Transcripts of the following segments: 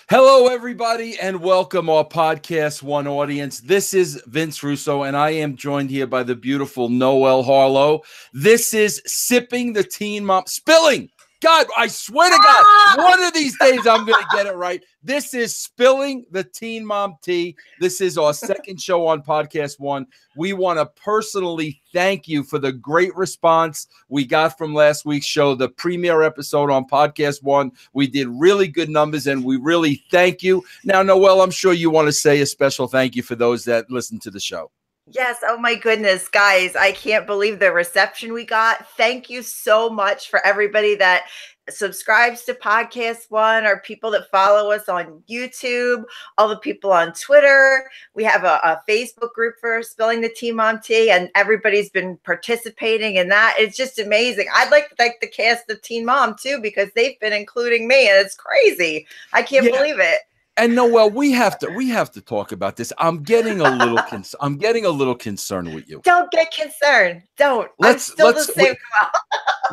Hello, everybody, and welcome our Podcast One audience. This is Vince Russo, and I am joined here by the beautiful Noelle Harlow. This is Sipping the Teen Mom. Spilling! God, I swear to God, one of these days I'm going to get it right. This is Spilling the Teen Mom Tea. This is our second show on Podcast One. We want to personally thank you for the great response we got from last week's show, the premiere episode on Podcast One. We did really good numbers, and we really thank you. Now, Noelle, I'm sure you want to say a special thank you for those that listen to the show. Yes. Oh my goodness, guys. I can't believe the reception we got. Thank you so much for everybody that subscribes to Podcast One, or people that follow us on YouTube, all the people on Twitter. We have a Facebook group for Spilling the Teen Mom Tea, and everybody's been participating in that. It's just amazing. I'd like to thank the cast of Teen Mom too, because they've been including me, and it's crazy. I can't believe it. And Noelle, we have to talk about this. I'm getting a little concerned with you. Don't get concerned. Don't. I'm still the same.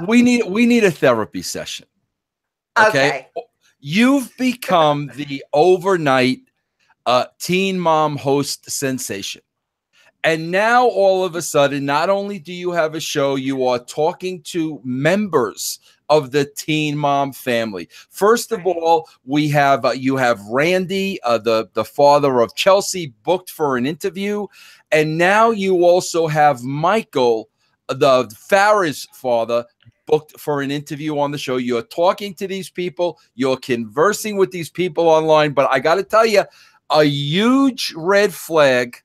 We need a therapy session. Okay. You've become the overnight teen mom host sensation. And now all of a sudden, not only do you have a show, you are talking to members of the Teen Mom family. First of all, we have you have Randy, the father of Chelsea, booked for an interview, and now you also have Michael, the Farrah's father, booked for an interview on the show. You're talking to these people, you're conversing with these people online, but I got to tell you, a huge red flag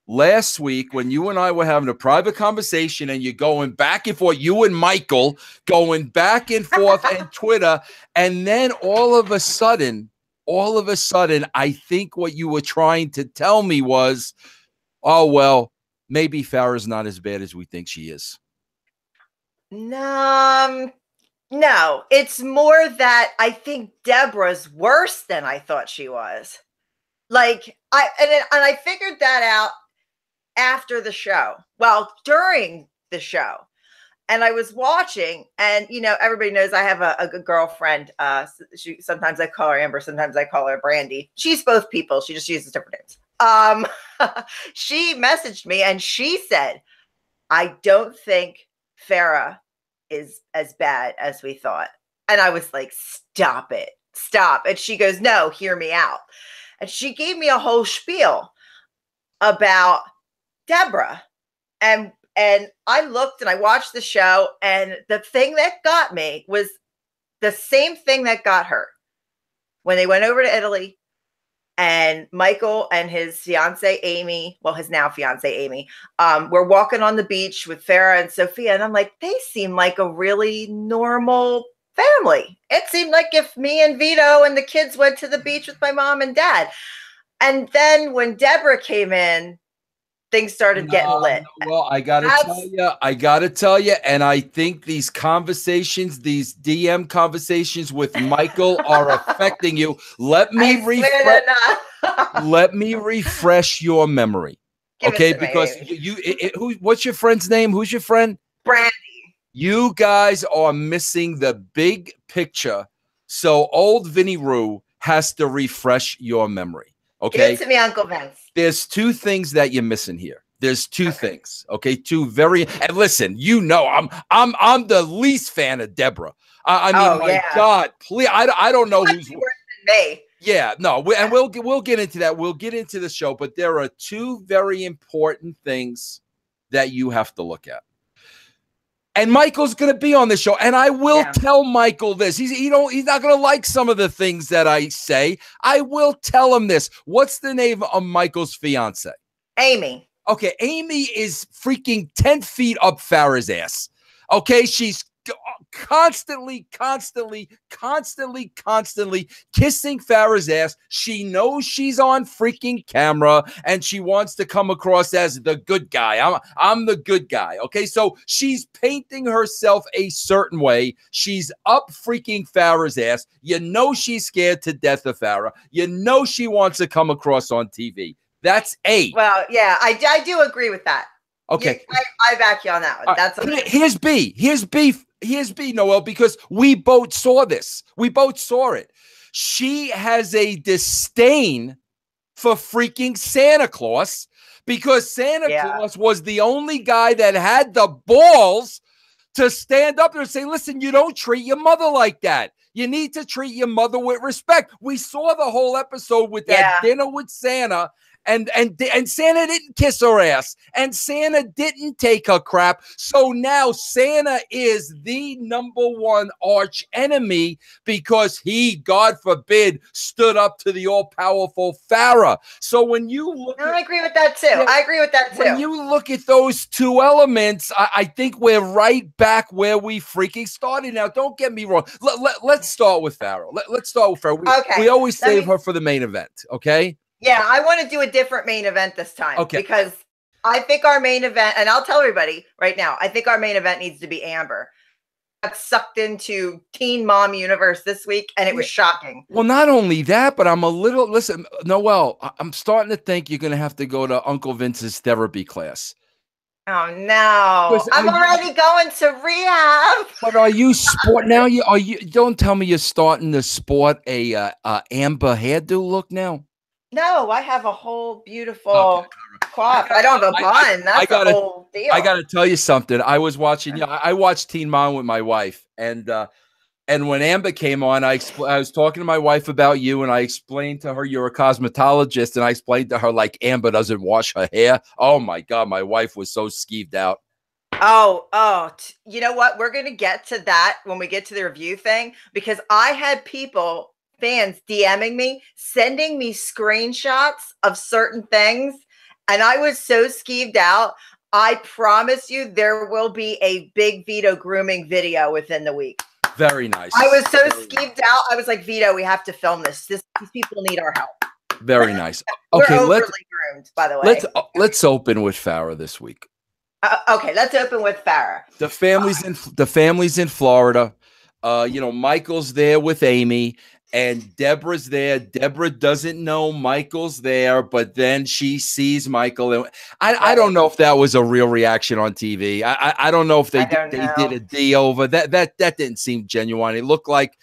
last week when you and I were having a private conversation and you're going back and forth, you and Michael going back and forth on Twitter. And then all of a sudden, I think what you were trying to tell me was, oh, well, maybe Farrah's not as bad as we think she is. No, it's more that I think Deborah's worse than I thought she was. Like, I figured that out after the show. Well, during the show. And I was watching, and, you know, everybody knows I have a good girlfriend. Sometimes I call her Amber, sometimes I call her Brandy. She's both people. She just uses different names. She messaged me and she said, I don't think Farrah is as bad as we thought. And I was like, stop it. Stop. And she goes, no, hear me out. And she gave me a whole spiel about Deborah. And I looked and I watched the show, and the thing that got me was the same thing that got her. When they went over to Italy, and Michael and his fiance Amy, well, his now fiance Amy, were walking on the beach with Farrah and Sophia, and I'm like, they seem like a really normal family. It seemed like if me and Vito and the kids went to the beach with my mom and dad. And then when Deborah came in, things started getting lit. Well, I gotta tell you, and I think these conversations, these DM conversations with Michael are affecting you. Let me refresh your memory. Okay, because what's your friend's name? Who's your friend? Brandy. You guys are missing the big picture. So old Vinny Roo has to refresh your memory. Okay. Give it to me, Uncle Vince. There's two things that you're missing here. There's two things. Okay. And listen, you know, I'm the least fan of Deborah. I mean, my God, please. I don't know who's worse than me. Yeah, no. And we'll get into that. We'll get into the show, but there are two very important things that you have to look at. And Michael's going to be on the show, and I will tell Michael this. He's not going to like some of the things that I say. I will tell him this. What's the name of Michael's fiance? Amy. Okay, Amy is freaking 10 feet up Farrah's ass. Okay, she's constantly kissing Farrah's ass. She knows she's on freaking camera, and she wants to come across as the good guy. I'm the good guy. Okay, so she's painting herself a certain way. She's up freaking Farrah's ass. You know she's scared to death of Farrah. You know she wants to come across on TV. That's A. Well, yeah, I do agree with that. Okay, I back you on that one. That's okay. Here's B. Here's B, Noel, because we both saw this. We both saw it. She has a disdain for freaking Santa Claus because Santa Claus was the only guy that had the balls to stand up there and say, listen, you don't treat your mother like that. You need to treat your mother with respect. We saw the whole episode with that dinner with Santa. And Santa didn't kiss her ass, and Santa didn't take her crap. So now Santa is the #1 arch enemy because he, God forbid, stood up to the all-powerful Farrah. So when you look, I agree with that too. I agree with that too. When you look at those two elements, I think we're right back where we freaking started. Now, don't get me wrong. Let's start with Farrah. Let's start with Farrah. We always save her for the main event. Okay. Yeah, I want to do a different main event this time. Okay. Because I think our main event, and I'll tell everybody right now, I think our main event needs to be Amber. Got sucked into Teen Mom universe this week, and it was shocking. Well, not only that, but I'm a little, listen, Noel, I'm starting to think you're going to have to go to Uncle Vince's therapy class. Oh no! I'm already going to rehab. But are you now? Don't tell me you're starting to sport a Amber hairdo look now. No, I have a whole beautiful crop. I don't have a bun. That's a whole deal. I got to tell you something. I was watching. I watched Teen Mom with my wife, and when Amber came on, I was talking to my wife about you, and I explained to her you're a cosmetologist, and I explained to her like Amber doesn't wash her hair. Oh my God, my wife was so skeeved out. Oh, you know what? We're gonna get to that when we get to the review thing, because I had fans DMing me, sending me screenshots of certain things, and I was so skeeved out. I promise you there will be a big Vito grooming video within the week. Very nice. I was so skeeved out. I was like, Vito, we have to film this. These people need our help. Very nice. Okay, we're overly groomed, by the way. Let's open with Farrah this week. Okay, let's open with Farrah. The family's in Florida. Michael's there with Amy. And Deborah's there. Deborah doesn't know Michael's there, but then she sees Michael. And I don't know if that was a real reaction on TV. I don't know if they did a D over. That didn't seem genuine. It looked like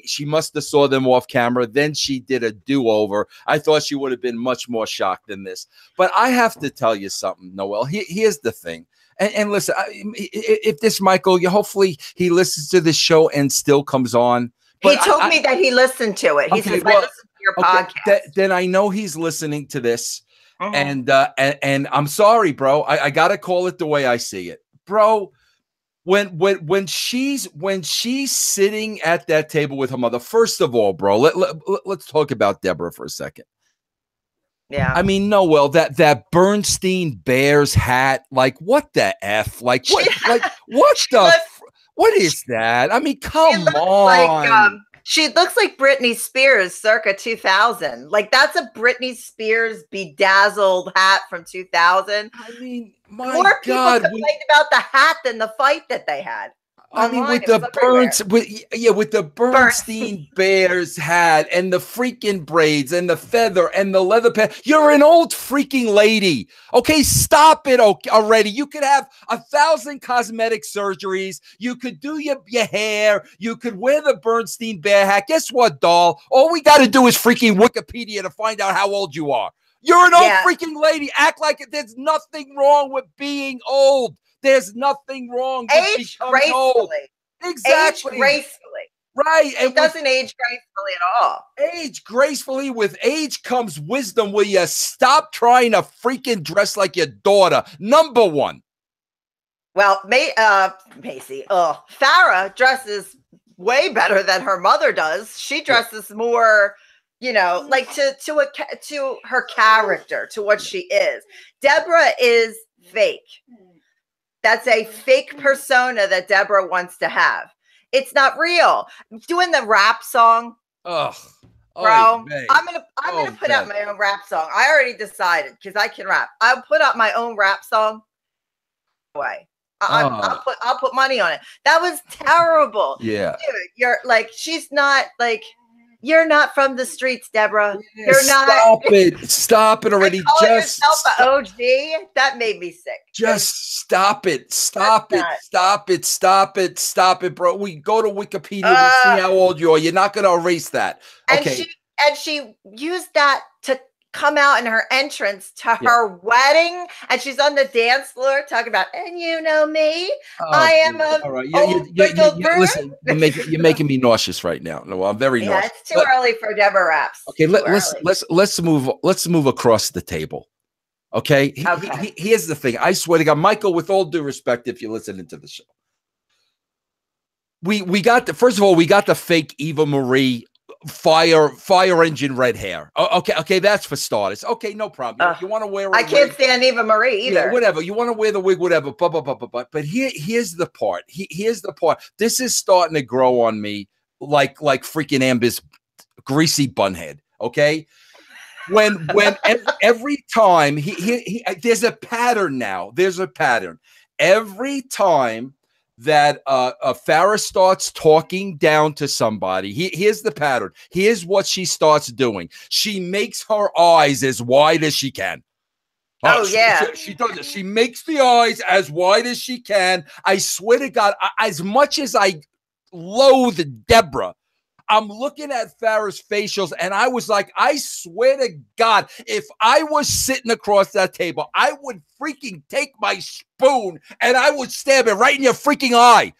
she must have saw them off camera. Then she did a do-over. I thought she would have been much more shocked than this. But I have to tell you something, Noel. Here's the thing. And listen, if this Michael, hopefully he listens to this show and still comes on. But he told me that he listened to it. He says, I listened to your podcast. Then I know he's listening to this. And I'm sorry, bro. I got to call it the way I see it. Bro, when she's sitting at that table with her mother, first of all, bro, let's talk about Deborah for a second. Yeah. I mean, Noel, that Bernstein Bears hat, like what the F? Like what what is that? I mean, come on. She looks like Britney Spears circa 2000. Like that's a Britney Spears bedazzled hat from 2000. I mean, more people complained about the hat than the fight that they had. I mean, with the Bernstein Bears hat and the freaking braids and the feather and the leather pants. You're an old freaking lady. Okay, stop it already. You could have 1,000 cosmetic surgeries. You could do your hair. You could wear the Bernstein Bear hat. Guess what, doll? All we got to do is freaking Wikipedia to find out how old you are. You're an old freaking lady. Act like there's nothing wrong with being old. There's nothing wrong with becoming old. Exactly. Age gracefully. Right. It doesn't age gracefully at all. Age gracefully. With age comes wisdom. Will you stop trying to freaking dress like your daughter? Number one. Well, Macy, Farrah dresses way better than her mother does. She dresses more, like to her character, to what she is. Deborah is fake. That's a fake persona that Deborah wants to have. It's not real. Doing the rap song. Ugh. Bro, I'm gonna put out my own rap song. I already decided because I can rap. I'll put out my own rap song. I'll put money on it. That was terrible. Yeah. Dude, you're like, she's not like, You're not from the streets, Deborah. Yeah, You're not. Stop it already. Just yourself an OG. That made me sick. Just stop it. Stop it, bro. We go to Wikipedia. We see how old you are. You're not going to erase that. Okay. And she used that to come out in her entrance to her wedding, and she's on the dance floor talking about, and you know me, I am a all right. Listen, you're making me nauseous right now. No, I'm very nauseous. It's too early for Deborah Raps. Okay, let's move across the table. Okay, here's the thing. I swear to God, Michael, with all due respect, if you're listening to the show, we got first of all, we got the fake Eva Marie fire engine red hair. Okay, that's for starters. Okay, no problem. You want to wear I can't stand Eva Marie either. Yeah, whatever. You want to wear the wig, whatever. But here's the part. Here's the part. This is starting to grow on me like freaking Amber's greasy bunhead. Okay. When every time there's a pattern now. There's a pattern. Every time that Farrah starts talking down to somebody, here's the pattern. Here's what she starts doing. She makes her eyes as wide as she can. She does it. She makes the eyes as wide as she can. I swear to God, as much as I loathe Deborah, I'm looking at Farrah's facials, and I was like, I swear to God, if I was sitting across that table, I would freaking take my spoon and I would stab it right in your freaking eye.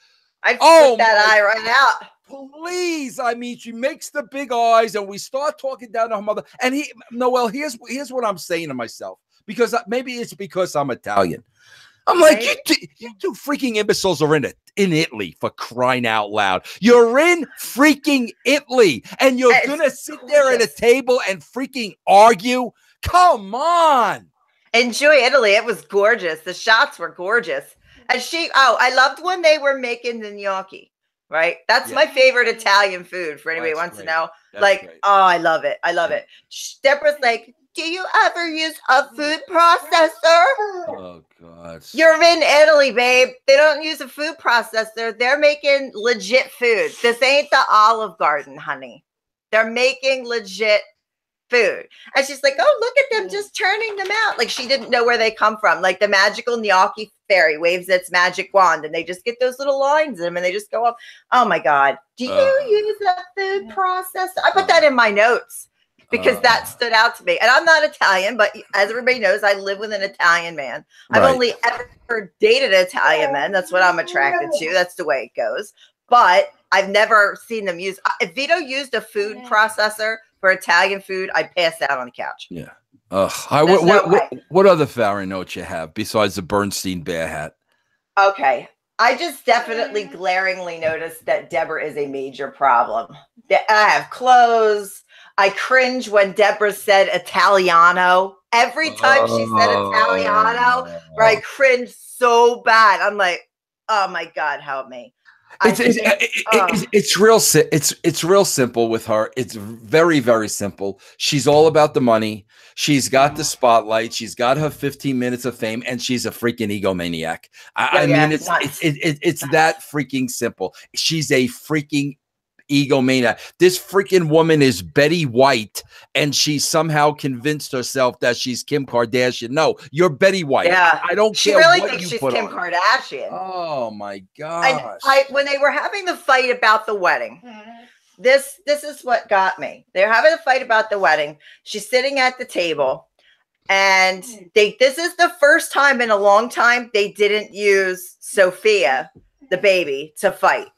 I'd put that eye right out. Please. I mean, she makes the big eyes, and we start talking down to her mother. And Noel, here's what I'm saying to myself, because maybe it's because I'm Italian. I'm like, you two freaking imbeciles are in Italy, for crying out loud. You're in freaking Italy, and you're going to sit there at a table and freaking argue? Come on. Enjoy Italy. It was gorgeous. The shots were gorgeous. And I loved when they were making the gnocchi, right? That's my favorite Italian food, for anybody who wants to know. I love it. I love it. Deborah's like, do you ever use a food processor? Oh, God. You're in Italy, babe. They don't use a food processor. They're making legit food. This ain't the Olive Garden, honey. They're making legit food. And she's like, oh, look at them just turning them out. Like, she didn't know where they come from. Like, the magical gnocchi fairy waves its magic wand, and they just get those little lines in them, and they just go up. Oh, my God. Do you use a food processor? I put that in my notes, because that stood out to me. And I'm not Italian, but as everybody knows, I live with an Italian man. I've only ever dated Italian men. That's what I'm attracted to. That's the way it goes. But I've never seen them use. If Vito used a food processor for Italian food, I'd pass out on the couch. Yeah. What other Farrah notes you have besides the Bernstein bear hat? Okay. I just definitely glaringly noticed that Deborah is a major problem. I have clothes. I cringe when Deborah said Italiano. Every time she said Italiano, I cringe so bad. I'm like, oh my God, help me. It's real simple with her. It's very, very simple. She's all about the money. She's got the spotlight. She's got her 15 minutes of fame, and she's a freaking egomaniac. I mean, it's that freaking simple. She's a freaking egomaniac. This freaking woman is Betty White, and she somehow convinced herself that she's Kim Kardashian. No, you're Betty White. Yeah, I don't care really what thinks you she's put Kim on. Kardashian. Oh my gosh! When they were having the fight about the wedding, this is what got me. They're having a fight about the wedding. She's sitting at the table, and this is the first time in a long time they didn't use Sophia, the baby, to fight.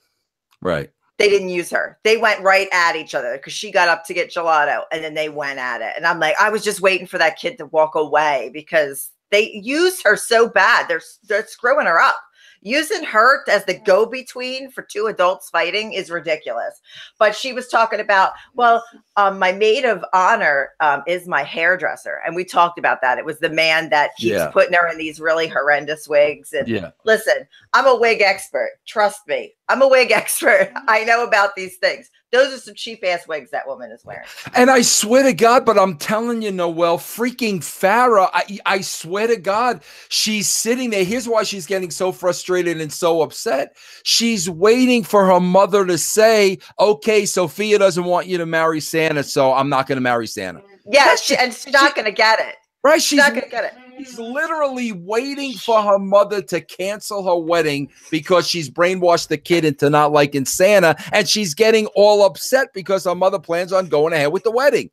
Right. They didn't use her. They went right at each other because she got up to get gelato, and then they went at it. And I'm like, I was just waiting for that kid to walk away because they use her so bad. They're screwing her up. Using her as the go-between for two adults fighting is ridiculous. But she was talking about, well, my maid of honor is my hairdresser. And we talked about that. It was the man that keeps putting her in these really horrendous wigs. And listen, I'm a wig expert. Trust me. I'm a wig expert. I know about these things. Those are some cheap ass wigs that woman is wearing. And I swear to God, but I'm telling you, Noelle, freaking Farrah, I swear to God, she's sitting there. Here's why she's getting so frustrated and so upset. She's waiting for her mother to say, okay, Sophia doesn't want you to marry Santa, so I'm not going to marry Santa. Yeah, and she's not going to get it. Right? She's not going to get it. She's literally waiting for her mother to cancel her wedding because she's brainwashed the kid into not liking Santa, and she's getting all upset because her mother plans on going ahead with the wedding.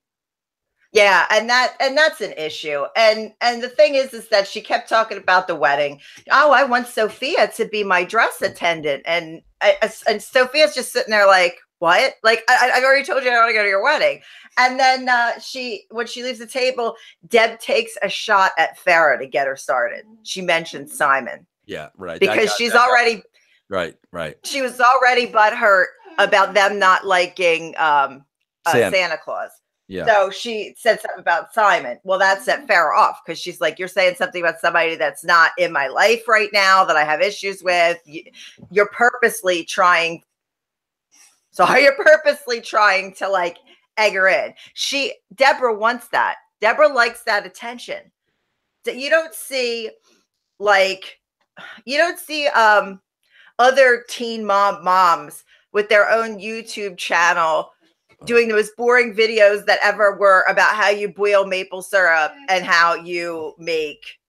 Yeah, and that's an issue. And the thing is that she kept talking about the wedding. Oh, I want Sophia to be my dress attendant, and Sophia's just sitting there like, what? Like, I've already told you I don't want to go to your wedding. And then when she leaves the table, Deb takes a shot at Farrah to get her started. She mentioned Simon. Yeah, right. Because she's already right. She was already butthurt about them not liking Santa Claus. Yeah. So she said something about Simon. Well, that set Farrah off because she's like, you're saying something about somebody that's not in my life right now that I have issues with. You're purposely trying. So you're purposely trying to like egg her in. Deborah wants that. Deborah likes that attention. So you don't see other teen moms with their own YouTube channel doing the most boring videos that ever were about how you boil maple syrup and how you make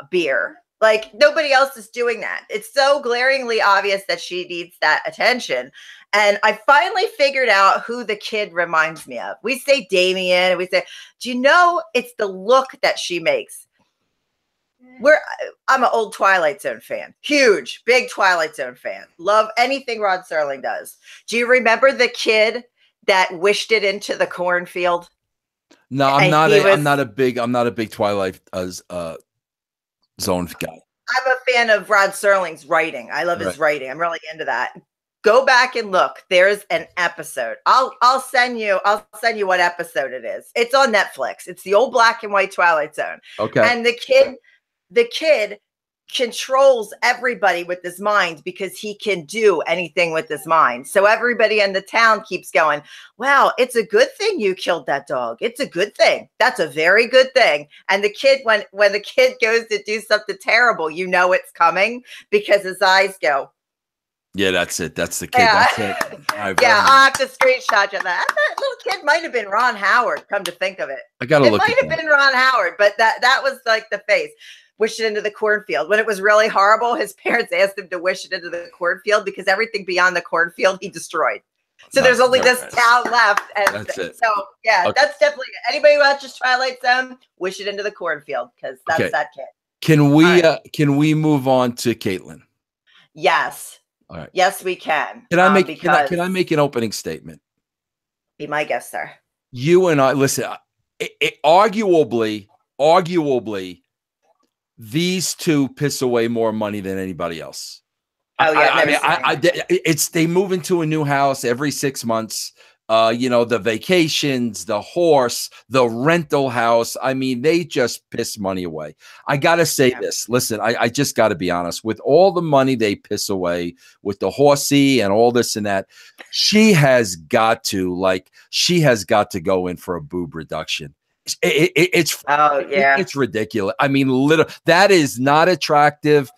beer. Like, nobody else is doing that. It's so glaringly obvious that she needs that attention. And I finally figured out who the kid reminds me of. We say Damien, and we say, do you know it's the look that she makes? I'm an old Twilight Zone fan. Huge, big Twilight Zone fan. Love anything Rod Serling does. Do you remember the kid that wished it into the cornfield? No, I'm not a big Twilight Zone guy. I'm a fan of Rod Serling's writing. I love his writing. I'm really into that. Go back and look. There's an episode. I'll send you what episode it is. It's on Netflix. It's the old black and white Twilight Zone. Okay. And the kid controls everybody with his mind because he can do anything with his mind. So everybody in the town keeps going, wow, it's a good thing you killed that dog. It's a good thing. That's a very good thing. And the kid, when the kid goes to do something terrible, you know it's coming because his eyes go. Yeah, that's it. That's the kid. Yeah. That's it. I'll have to screenshot you that. That little kid might have been Ron Howard, come to think of it. I gotta look. It might have been Ron Howard, but that was like the face. Wish it into the cornfield. When it was really horrible, his parents asked him to wish it into the cornfield because everything beyond the cornfield he destroyed. So there's only this town left. And that's it. So yeah, that's definitely anybody who watches Twilight Zone, wish it into the cornfield because that's that kid. Can we move on to Caitlin? Yes. All right. Yes, we can. Can I make an opening statement? Be my guest, sir. You and I listen. Arguably, these two piss away more money than anybody else. Oh yeah, they move into a new house every 6 months. The vacations, the horse, the rental house. I mean, they just piss money away. I gotta say this. Listen, I just gotta be honest. With all the money they piss away with the horsey and all this and that, she has got to go in for a boob reduction. It's ridiculous. I mean, literally, that is not attractive.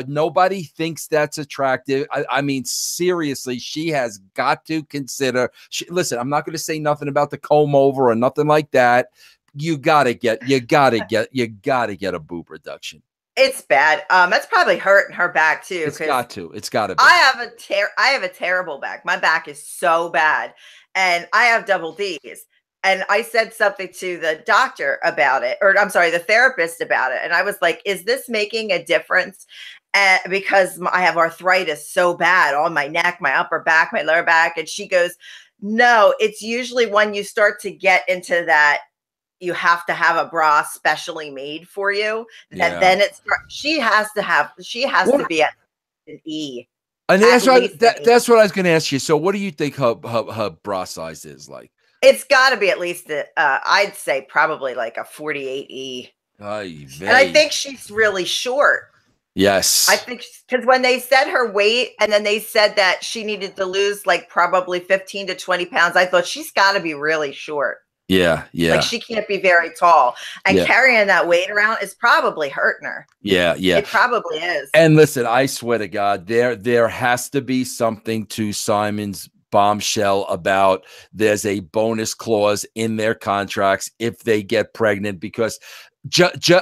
Nobody thinks that's attractive. I mean, seriously, she has got to consider. Listen, I'm not going to say nothing about the comb over or nothing like that. You gotta get a boob reduction. It's bad. That's probably hurting her back too. It's got to be. I have a terrible back. My back is so bad, and I have double D's. And I said something to the doctor about it, or I'm sorry, the therapist about it. And I was like, is this making a difference? Because I have arthritis so bad on my neck, my upper back, my lower back. And she goes, no, it's usually when you start to get into that, you have to have a bra specially made for you. Yeah. And then she has to be at an E. And that's what I was going to ask you. So what do you think her bra size is like? It's got to be at least, I'd say probably like a 48E. And I think she's really short. Yes. I think because when they said her weight and then they said that she needed to lose like probably 15 to 20 pounds, I thought she's got to be really short. Yeah. Yeah. Like she can't be very tall. And Yeah. carrying that weight around is probably hurting her. Yeah. Yeah. It probably is. And listen, I swear to God, there has to be something to Simon's bombshell about there's a bonus clause in their contracts if they get pregnant, because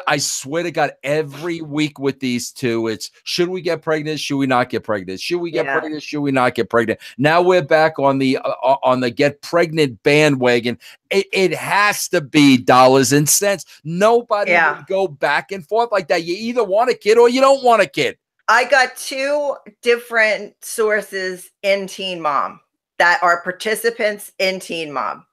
I swear to God, every week with these two, it's should we get pregnant? Should we not get pregnant? Should we get pregnant? Should we not get pregnant? Now we're back on the get pregnant bandwagon. It has to be dollars and cents. Nobody would go back and forth like that. You either want a kid or you don't want a kid. I got 2 different sources in Teen Mom that are participants in Teen Mom.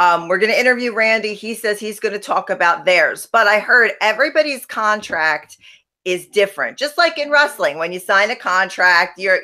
We're going to interview Randy. He says he's going to talk about theirs, but I heard everybody's contract is different. Just like in wrestling, when you sign a contract, you're,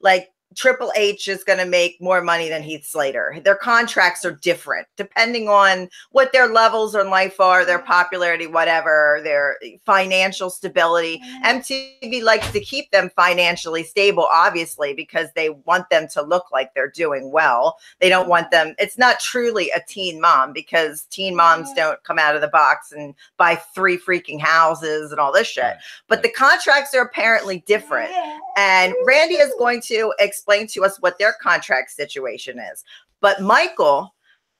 like Triple H is going to make more money than Heath Slater. Their contracts are different depending on what their levels in life are, their popularity, whatever, their financial stability. MTV likes to keep them financially stable, obviously, because they want them to look like they're doing well. They don't want them. It's not truly a teen mom because teen moms don't come out of the box and buy 3 freaking houses and all this shit. But the contracts are apparently different. And Randy is going to explain to us what their contract situation is. But Michael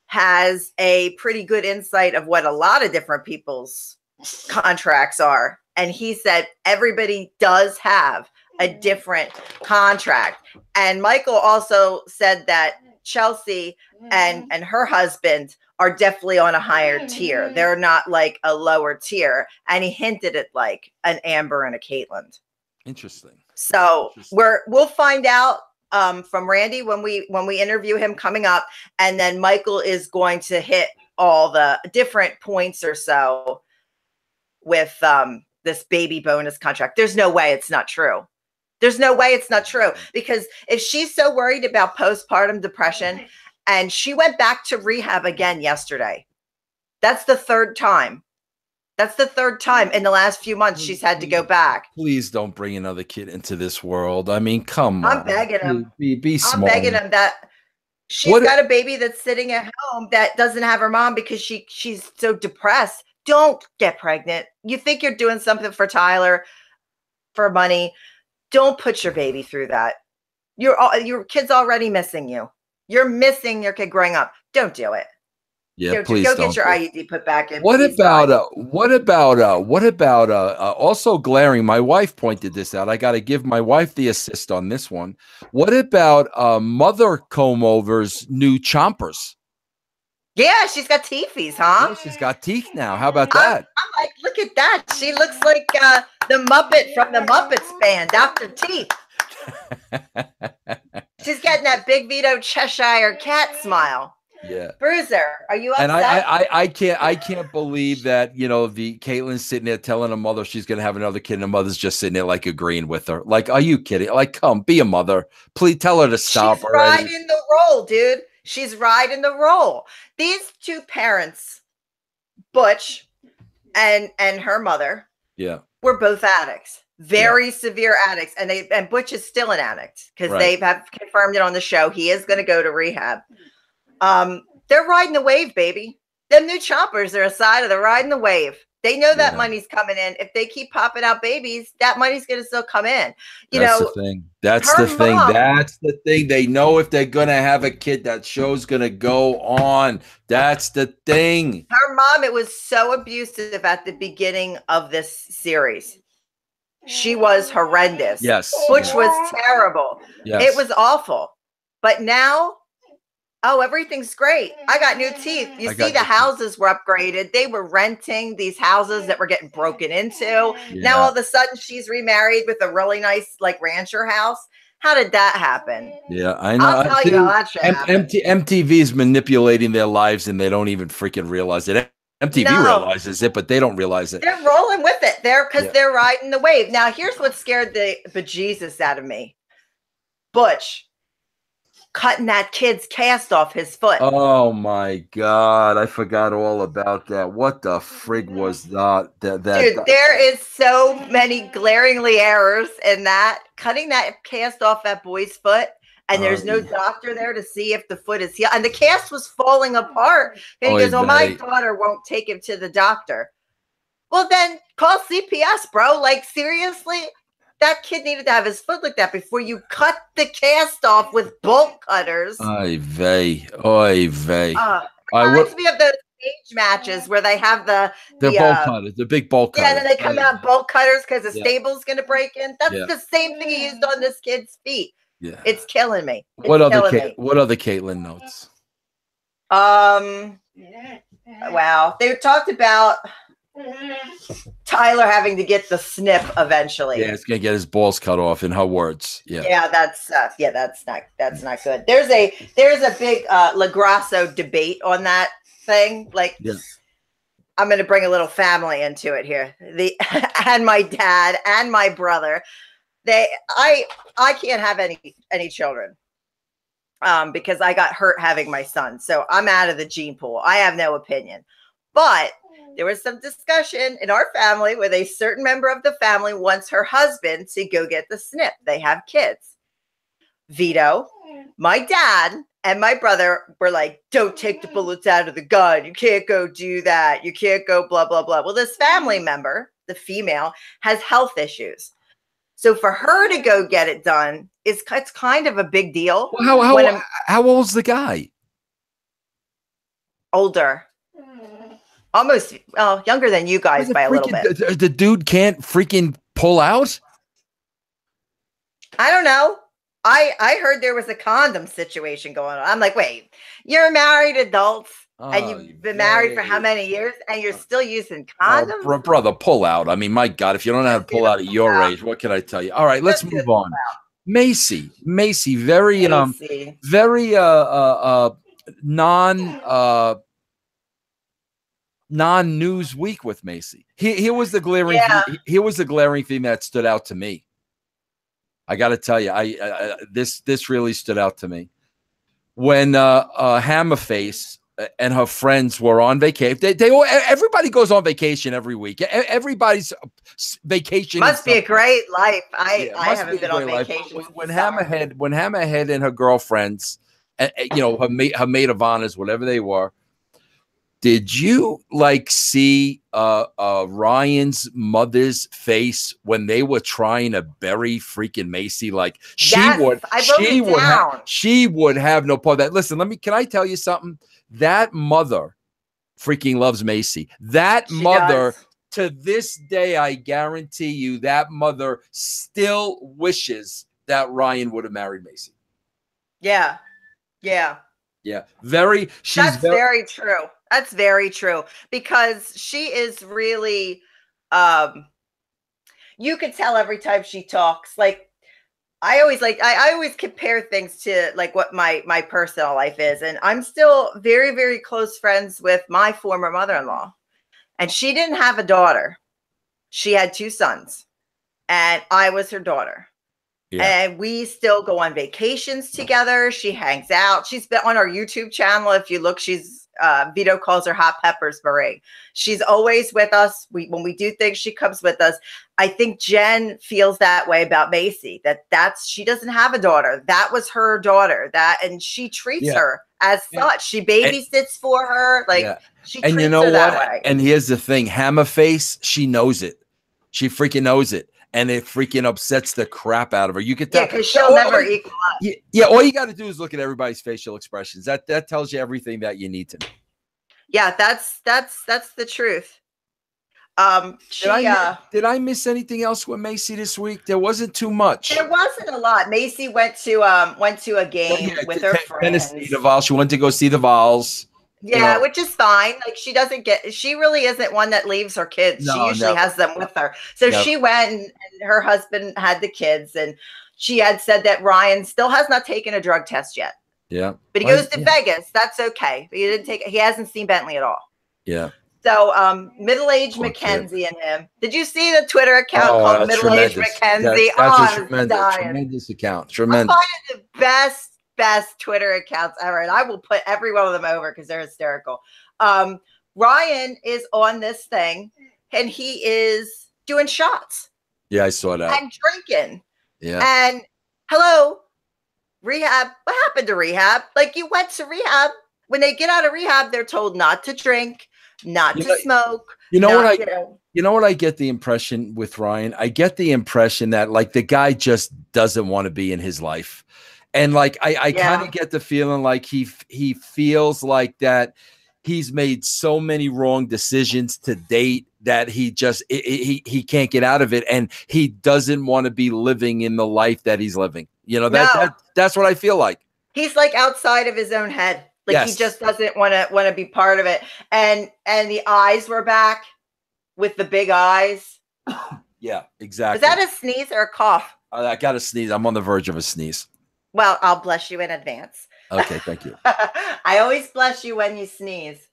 has a pretty good insight of what a lot of different people's contracts are. And he said everybody does have a different contract. And Michael also said that Chelsea and her husband are definitely on a higher tier. They're not like a lower tier. And he hinted at like an Amber and a Caitlyn. Interesting. So we'll find out from Randy when we interview him coming up, and then Michael is going to hit all the different points or so with this baby bonus contract. There's no way it's not true. There's no way it's not true, because if she's so worried about postpartum depression, and she went back to rehab again yesterday, that's the 3rd time. That's the 3rd time in the last few months she's had to go back. Please don't bring another kid into this world. I mean, come on. I'm begging him. Be smart. I'm begging him that she's got a baby that's sitting at home that doesn't have her mom because she's so depressed. Don't get pregnant. You think you're doing something for Tyler for money. Don't put your baby through that. Your kid's already missing you. You're missing your kid growing up. Don't do it. Yeah, please go don't get your IUD put back in. What about also glaring? My wife pointed this out. I got to give my wife the assist on this one. What about Mother Comb-Over's new chompers? Yeah, she's got teethies, huh? Yeah, she's got teeth now. How about that? I'm like, look at that. She looks like the Muppet from the Muppets band, Dr. Teeth. She's getting that Big Vito Cheshire cat smile. Yeah, Bruiser, are you upset? And I can't believe that the Caitlyn's sitting there telling her mother she's gonna have another kid, and the mother's just sitting there like agreeing with her. Like, are you kidding? Like, come be a mother. Please tell her to stop. She's riding the role, dude. She's riding the role. These 2 parents, Butch and her mother, were both addicts. Very severe addicts, and Butch is still an addict because they have confirmed it on the show. He is going to go to rehab. They're riding the wave, baby. Them new chompers are a side of the riding the wave. They know that money's coming in. If they keep popping out babies, that money's going to still come in. That's the thing. That's the thing. They know if they're going to have a kid, that show's going to go on. That's the thing. Her mom, it was so abusive at the beginning of this series. She was horrendous. Yes. Which was terrible. Yes. It was awful. But now, everything's great. I got new teeth. You see, the houses were upgraded. They were renting these houses that were getting broken into. Yeah. Now, all of a sudden, she's remarried with a really nice, like, rancher house. How did that happen? Yeah, I know. I'll tell you how that shit happened. MTV's manipulating their lives, and they don't even freaking realize it. MTV realizes it, but they don't realize it. They're rolling with it. They're riding the wave. Now, here's what scared the bejesus out of me. Butch. cutting that kid's cast off his foot. Oh my God, I forgot all about that. What the frig was that? Dude, there is so many glaringly errors in that. Cutting that cast off that boy's foot, and there's no doctor there to see if the foot is healed. And the cast was falling apart. And he goes, "Oh, my daughter won't take him to the doctor." Well, then call CPS, bro. Like, seriously? That kid needed to have his foot looked at before you cut the cast off with bolt cutters. Oy vey. Oy vey. Reminds me of those stage matches where they have the bolt cutters, the big bolt cutters. Yeah, and then they come out bolt cutters because the stable's going to break in. That's the same thing he used on this kid's feet. Yeah, it's killing me. What other Caitlin notes? Wow, they talked about Tyler having to get the snip eventually. Yeah, it's gonna get his balls cut off, in her words. Yeah, that's not good. There's a big LaGrasso debate on that thing. Like, I'm gonna bring a little family into it here. And my dad and my brother. I can't have any children because I got hurt having my son. So I'm out of the gene pool. I have no opinion. But there was some discussion in our family with a certain member of the family wants her husband to go get the snip. They have kids. Vito, my dad, and my brother were like, "Don't take the bullets out of the gun. You can't go do that. You can't go blah, blah, blah." Well, this family member, the female, has health issues. So for her to go get it done, it's kind of a big deal. Well, how old's the guy? Older. Almost younger than you guys by a little bit. The dude can't freaking pull out? I don't know. I heard there was a condom situation going on. I'm like, wait, you're married adults and you've been married for how many years and you're still using condoms? Brother, pull out. I mean, my God, if you don't know how to pull out at your age, what can I tell you? All right, let's move on. Macy, very non-news week with Macy. Here was the glaring thing that stood out to me. I got to tell you, this really stood out to me when Hammerface and her friends were on vacation. Everybody goes on vacation every week. Everybody's vacation must be a great life. I haven't been on vacation. When Hammerhead and her girlfriends, her maid of honors, whatever they were. Did you see Ryan's mother's face when they were trying to bury freaking Macy? Like she would have no part of that. Listen, can I tell you something? That mother freaking loves Macy. That mother to this day, I guarantee you, that mother still wishes that Ryan would have married Macy. Yeah. That's very true. That's very true because she is really, you could tell every time she talks. Like I always compare things to like what my personal life is, and I'm still very, very close friends with my former mother-in-law, and she didn't have a daughter. She had 2 sons, and I was her daughter. Yeah. And we still go on vacations together. She hangs out. She's been on our YouTube channel. If you look, she's Vito calls her Hot Peppers Marie. She's always with us. When we do things, she comes with us. I think Jen feels that way about Macy. She doesn't have a daughter. That was her daughter. And she treats her as such. She babysits for her. She treats her that way. And here's the thing: Hammerface, she knows it. She freaking knows it. And it freaking upsets the crap out of her. You could tell. Yeah, because she'll never equal up. Yeah, all you got to do is look at everybody's facial expressions. That tells you everything that you need to know. Yeah, that's the truth. Did I miss anything else with Macy this week? There wasn't too much. There wasn't a lot. Macy went to a game with her friends. Tennessee, the Vols. She went to go see the Vols. Yeah, which is fine. Like she really isn't one that leaves her kids. She usually has them with her. So she went and her husband had the kids, and she had said that Ryan still has not taken a drug test yet. Yeah. But he goes to Vegas. That's okay. But he hasn't seen Bentley at all. Yeah. So middle-aged Mackenzie and him. Did you see the Twitter account called Middle-aged Mackenzie? That's a tremendous account. Tremendous. I find it the best best Twitter accounts ever, and I will put every one of them over because they're hysterical. Ryan is on this thing, and he is doing shots. Yeah, I saw that. And drinking. Yeah. And hello, rehab. What happened to rehab? Like, you went to rehab. When they get out of rehab, they're told not to drink, not to smoke. You know what I get the impression with Ryan? I get the impression that like the guy just doesn't want to be in his life. And like I kind of get the feeling like he feels like that he's made so many wrong decisions to date that he just he can't get out of it, and he doesn't want to be living in the life that he's living. You know, that's what I feel like. He's like outside of his own head. Like he just doesn't want to be part of it. And the eyes were back with the big eyes. Yeah, exactly. Is that a sneeze or a cough? I got a sneeze. I'm on the verge of a sneeze. Well, I'll bless you in advance. Okay, thank you. I always bless you when you sneeze.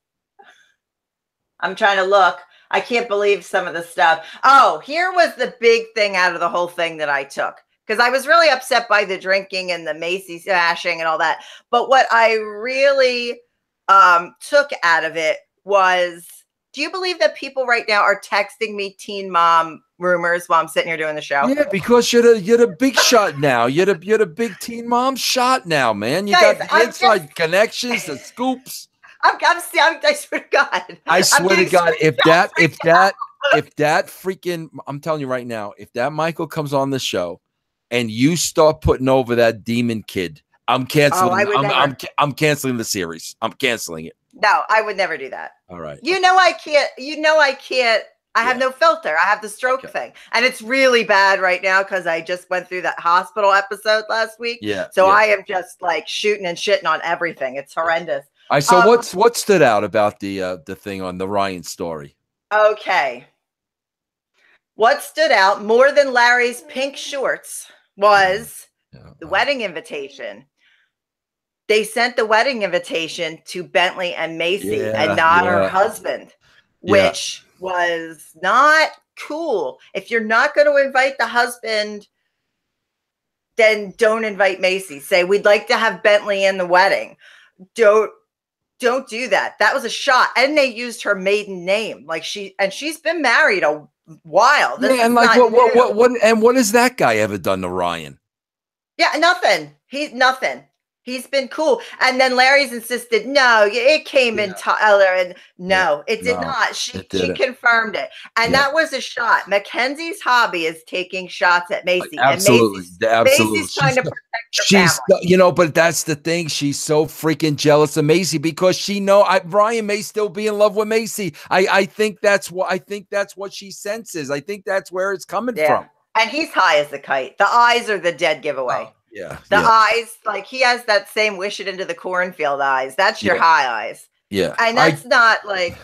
I'm trying to look. I can't believe some of the stuff. Oh, here was the big thing out of the whole thing that I took. Because I was really upset by the drinking and the Macy smashing and all that. But what I really took out of it was, do you believe that people right now are texting me teen mom rumors while I'm sitting here doing the show? Yeah, because you're the big shot now. You're the big teen mom shot now, man. You got the inside connections, the scoops. I swear to God. I swear to God, if that freaking, I'm telling you right now, if that Michael comes on the show and you start putting over that demon kid, I'm canceling. I'm canceling the series. I'm canceling it. No, I would never do that. All right. I can't. I have no filter. I have the stroke thing. And it's really bad right now because I just went through that hospital episode last week. Yeah. So I am just like shooting and shitting on everything. It's horrendous. So what stood out about the thing on the Ryan story? Okay. What stood out more than Larry's pink shorts was the wedding invitation. They sent the wedding invitation to Bentley and Macy and not her husband, which was not cool. If you're not going to invite the husband, then don't invite Macy. Say, we'd like to have Bentley in the wedding. Don't do that. That was a shot. And they used her maiden name. Like she's been married a while. And like what has that guy ever done to Ryan? Yeah, nothing. Nothing. He's been cool. And then Larry's insisted, no, it came in Tyler. And no, it did not. She confirmed it. And that was a shot. Mackenzie's hobby is taking shots at Macy. Absolutely. And Macy's trying to protect her family. You know, but that's the thing. She's so freaking jealous of Macy because Ryan may still be in love with Macy. I think that's what she senses. I think that's where it's coming from. And he's high as a kite. The eyes are the dead giveaway. Oh. Yeah. The eyes, like he has that same wish it into the cornfield eyes. That's your high eyes. Yeah. And that's not like,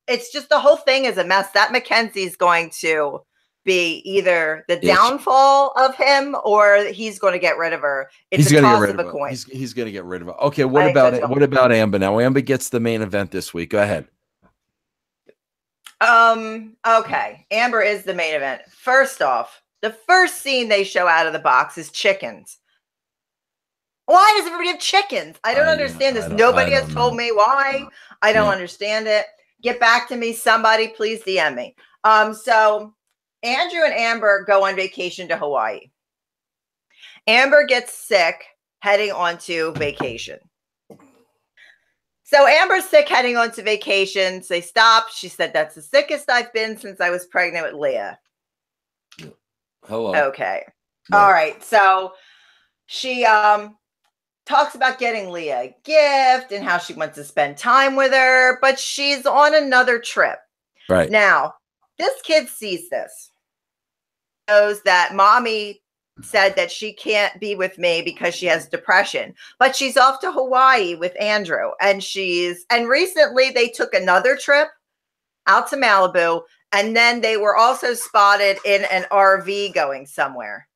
it's just the whole thing is a mess. That Mackenzie's going to be either the downfall of him or he's going to get rid of her. It's a toss of a coin. He's going to get rid of her. Okay. What about Amber now? Amber gets the main event this week. Go ahead. Okay. Amber is the main event. First off, the first scene they show out of the box is chickens. Why does everybody have chickens? I don't understand this. Nobody has told me why. I don't understand it. Get back to me. Somebody please DM me. So Andrew and Amber go on vacation to Hawaii. Amber gets sick heading onto vacation. So Amber's sick heading onto vacation. So they stop. She said, that's the sickest I've been since I was pregnant with Leah. Hello. Okay. No. All right. So she talks about getting Leah a gift and how she wants to spend time with her, but she's on another trip. Right. Now, this kid sees this. Knows that mommy said that she can't be with me because she has depression, but she's off to Hawaii with Andrew. And recently they took another trip out to Malibu. And then they were also spotted in an RV going somewhere.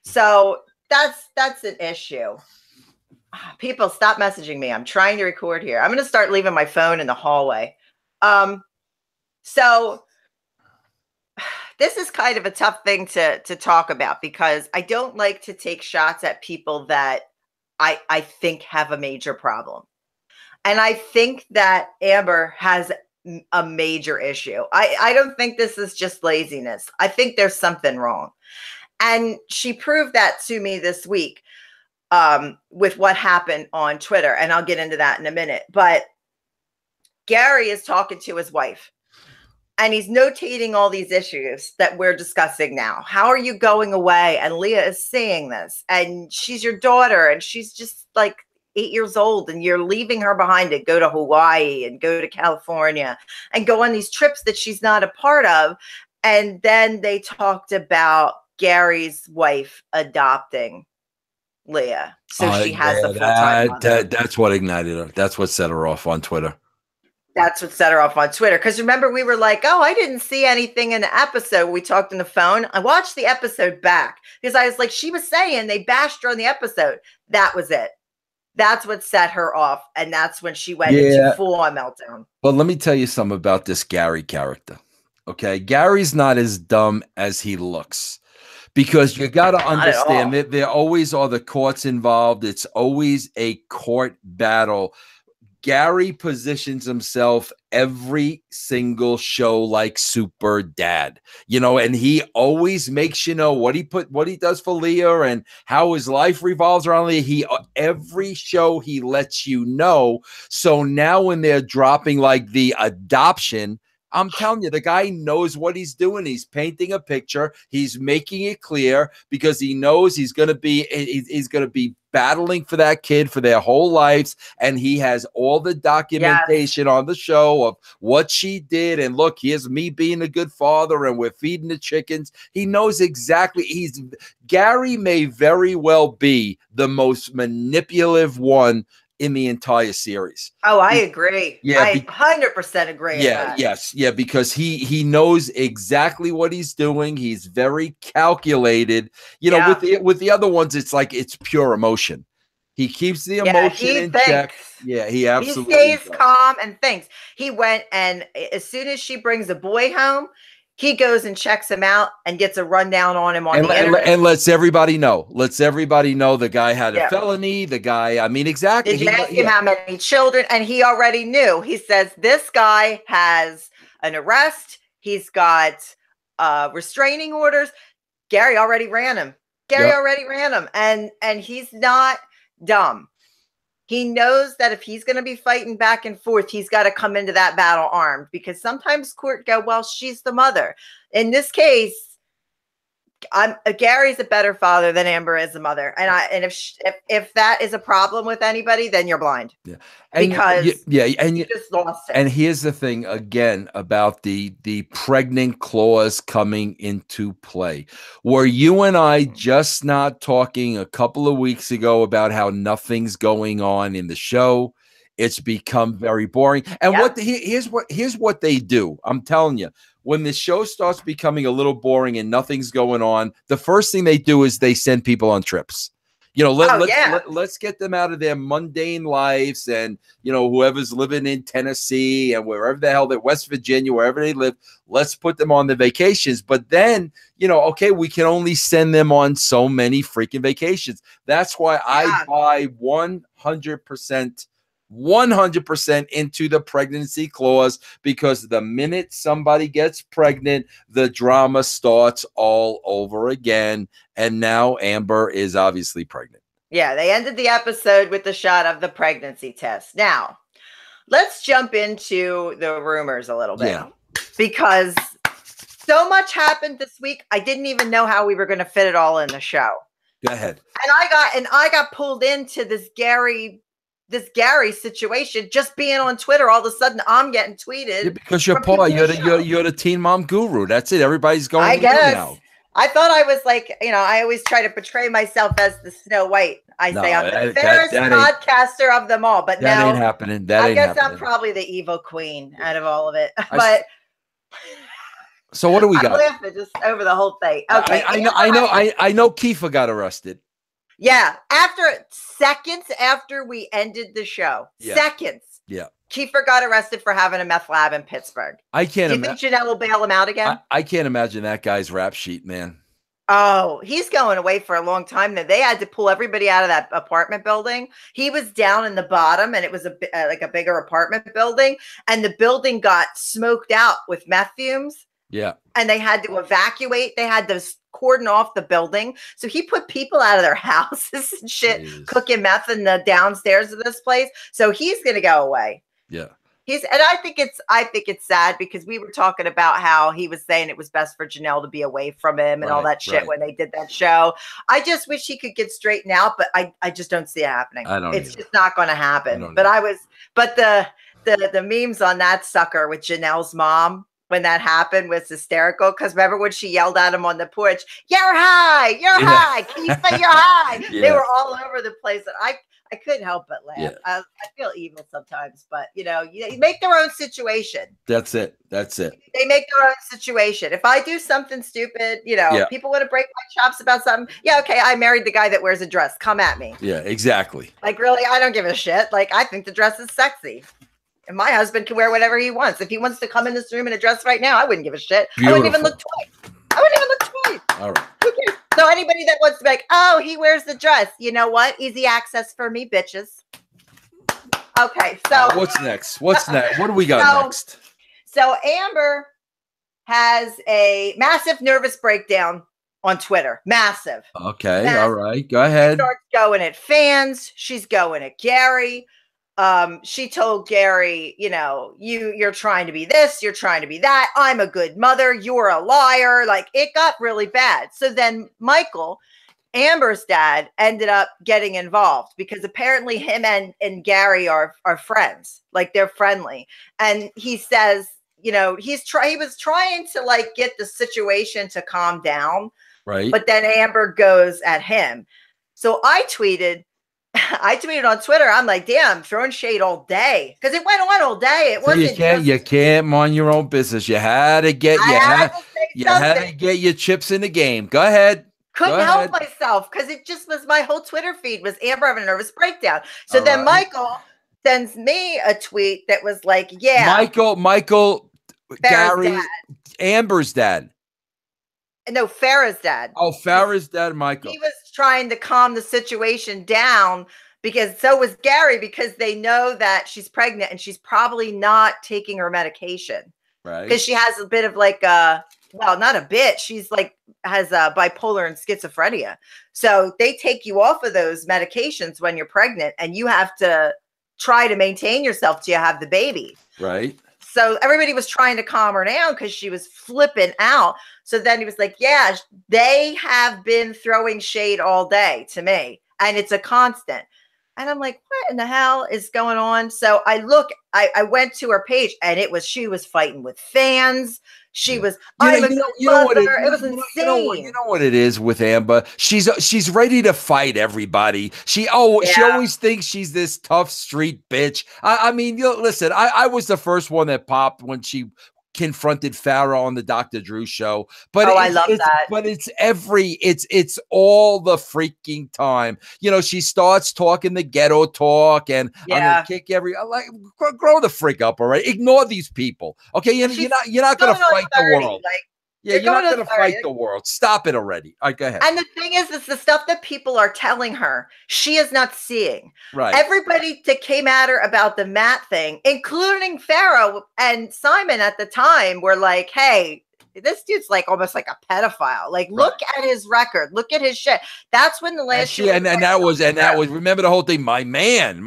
So that's an issue. People, stop messaging me. I'm trying to record here. I'm going to start leaving my phone in the hallway. So this is kind of a tough thing to talk about because I don't like to take shots at people that I think have a major problem. And I think that Amber has a major issue. I don't think this is just laziness. I think there's something wrong. And she proved that to me this week with what happened on Twitter. And I'll get into that in a minute. But Gary is talking to his wife. And he's notating all these issues that we're discussing now. How are you going away? And Leah is seeing this. And she's your daughter. And she's just like 8 years old. And you're leaving her behind to go to Hawaii and go to California and go on these trips that she's not a part of. And then they talked about Gary's wife adopting Leah. So she has a full-time mother. That's what ignited her. That's what set her off on Twitter. That's what set her off on Twitter. Because remember, we were like, oh, I didn't see anything in the episode. We talked on the phone. I watched the episode back because I was like, she was saying they bashed her on the episode. That was it. That's what set her off. And that's when she went into full-on meltdown. Well, let me tell you something about this Gary character. Okay. Gary's not as dumb as he looks. Because you got to understand that there always are the courts involved. It's always a court battle. Gary positions himself every single show like super dad, you know, and he always makes you know what he does for Leah and how his life revolves around Leah. Every show he lets you know. So now when they're dropping like the adoption, I'm telling you, the guy knows what he's doing. He's painting a picture. He's making it clear because he knows he's going to be battling for that kid for their whole lives. And he has all the documentation on the show of what she did. And look, here's me being a good father and we're feeding the chickens. He knows exactly. Gary may very well be the most manipulative one in the entire series. Oh, I agree. Yeah, I 100% agree. Yeah, yeah, because he knows exactly what he's doing. He's very calculated. You know, with the other ones, it's like it's pure emotion. He keeps the emotion in check. Yeah, he absolutely stays calm and thinks. He went and as soon as she brings a boy home, he goes and checks him out and gets a rundown on him on the internet. And lets everybody know. The guy had a felony. The guy, I mean, exactly. Did you ask him how many children? And he already knew. He says, this guy has an arrest. He's got restraining orders. Gary already ran him. And he's not dumb. He knows that if he's going to be fighting back and forth, he's got to come into that battle armed because sometimes court go, well, she's the mother. In this case, Gary's a better father than Amber is a mother. And if that is a problem with anybody, then you're blind. Yeah. And you just lost it. And here's the thing again about the pregnant clause coming into play. Were you and I just not talking a couple of weeks ago about how nothing's going on in the show? It's become very boring. And here's what they do. I'm telling you. When the show starts becoming a little boring and nothing's going on, the first thing they do is they send people on trips. You know, let's get them out of their mundane lives and, you know, whoever's living in Tennessee and wherever the hell they're, West Virginia, wherever they live, let's put them on the vacations. But then, you know, okay, we can only send them on so many freaking vacations. That's why I buy 100% into the pregnancy clause, because the minute somebody gets pregnant, the drama starts all over again. And now Amber is obviously pregnant. Yeah, they ended the episode with the shot of the pregnancy test. Now, let's jump into the rumors a little bit because so much happened this week. I didn't even know how we were going to fit it all in the show. Go ahead. And I got pulled into this Gary situation just being on Twitter. All of a sudden I'm getting tweeted because you're the teen mom guru. That's it. Everybody's going. I guess now. I thought I was like, you know, I always try to portray myself as the Snow White. I'm the fairest podcaster of them all, but that ain't happening. I guess I'm probably the evil queen out of all of it. So what do we got? I'm laughing just over the whole thing. Okay, I know Kiefer got arrested. Yeah, seconds after we ended the show, seconds. Yeah, Kiefer got arrested for having a meth lab in Pittsburgh. I can't. Do you think Janelle will bail him out again? I can't imagine that guy's rap sheet, man. Oh, he's going away for a long time. Then they had to pull everybody out of that apartment building. He was down in the bottom, and it was like a bigger apartment building, and the building got smoked out with meth fumes. Yeah. And they had to evacuate. They had to cordon off the building. So he put people out of their houses and shit, cooking meth in the downstairs of this place. So he's going to go away. Yeah. And I think it's sad because we were talking about how he was saying it was best for Janelle to be away from him and all that shit when they did that show. I just wish he could get straightened out, but I just don't see it happening. It's just not going to happen. But the memes on that sucker with Janelle's mom when that happened was hysterical. Because remember when she yelled at him on the porch, "You're high, you're high, Keitha, you're high." They were all over the place, and I couldn't help but laugh. I feel evil sometimes, but you make their own situation. That's it. They make their own situation. If I do something stupid, people want to break my chops about something. Yeah, okay, I married the guy that wears a dress. Come at me. Yeah, exactly. Like, really, I don't give a shit. Like, I think the dress is sexy. And my husband can wear whatever he wants. If he wants to come in this room in a dress right now, I wouldn't give a shit. Beautiful. I wouldn't even look twice. All right. Who cares? So anybody that wants to be like, oh, he wears the dress. You know what? Easy access for me, bitches. Okay, so. What's next? What do we got next? So Amber has a massive nervous breakdown on Twitter. Massive. Okay, massive. All right. Go ahead. She starts going at fans. She's going at Gary. She told Gary, you're trying to be this, you're trying to be that. I'm a good mother. You're a liar. Like, it got really bad. So then Michael, Amber's dad, ended up getting involved because apparently him and Gary are friends. Like, they're friendly. And he says, he was trying to like get the situation to calm down. Right. But then Amber goes at him. So I tweeted on Twitter, I'm like, damn, throwing shade all day. Because it went on all day. It wasn't you can't mind your own business. You had to get your chips in the game. Go ahead. Couldn't help myself because it just was my whole Twitter feed was Amber having a nervous breakdown. So then Michael sends me a tweet that was like, Michael Farrah's Gary, dad. Amber's dad. No, Farrah's dad. Oh, Farrah's dad, Michael. He was trying to calm the situation down because so was Gary, because they know that she's pregnant and she's probably not taking her medication. Right. Because she has a bit of like not a bit. She's like has bipolar and schizophrenia. So they take you off of those medications when you're pregnant and you have to try to maintain yourself till you have the baby. Right. So everybody was trying to calm her down because she was flipping out. So then he was like, yeah, they have been throwing shade all day to me. And it's a constant. And I'm like, what in the hell is going on? So I went to her page and she was fighting with fans. She was, it was insane. You know what it is with Amber? She's ready to fight everybody. She always thinks she's this tough street bitch. I mean, listen, I was the first one that popped when she confronted Farrah on the Dr. Drew show. But I love that. But it's all the freaking time. She starts talking the ghetto talk and I'm gonna kick grow the frick up, all right? Ignore these people. Okay, you're not gonna fight the world. You're not going to fight the world. Stop it already. All right, go ahead. And the thing is the stuff that people are telling her, she is not seeing. Right. Everybody that came at her about the Matt thing, including Farrah and Simon at the time, were like, hey, this dude's like almost like a pedophile. Like, look at his record. Look at his shit. That's when the last year. And that was, remember the whole thing, my man.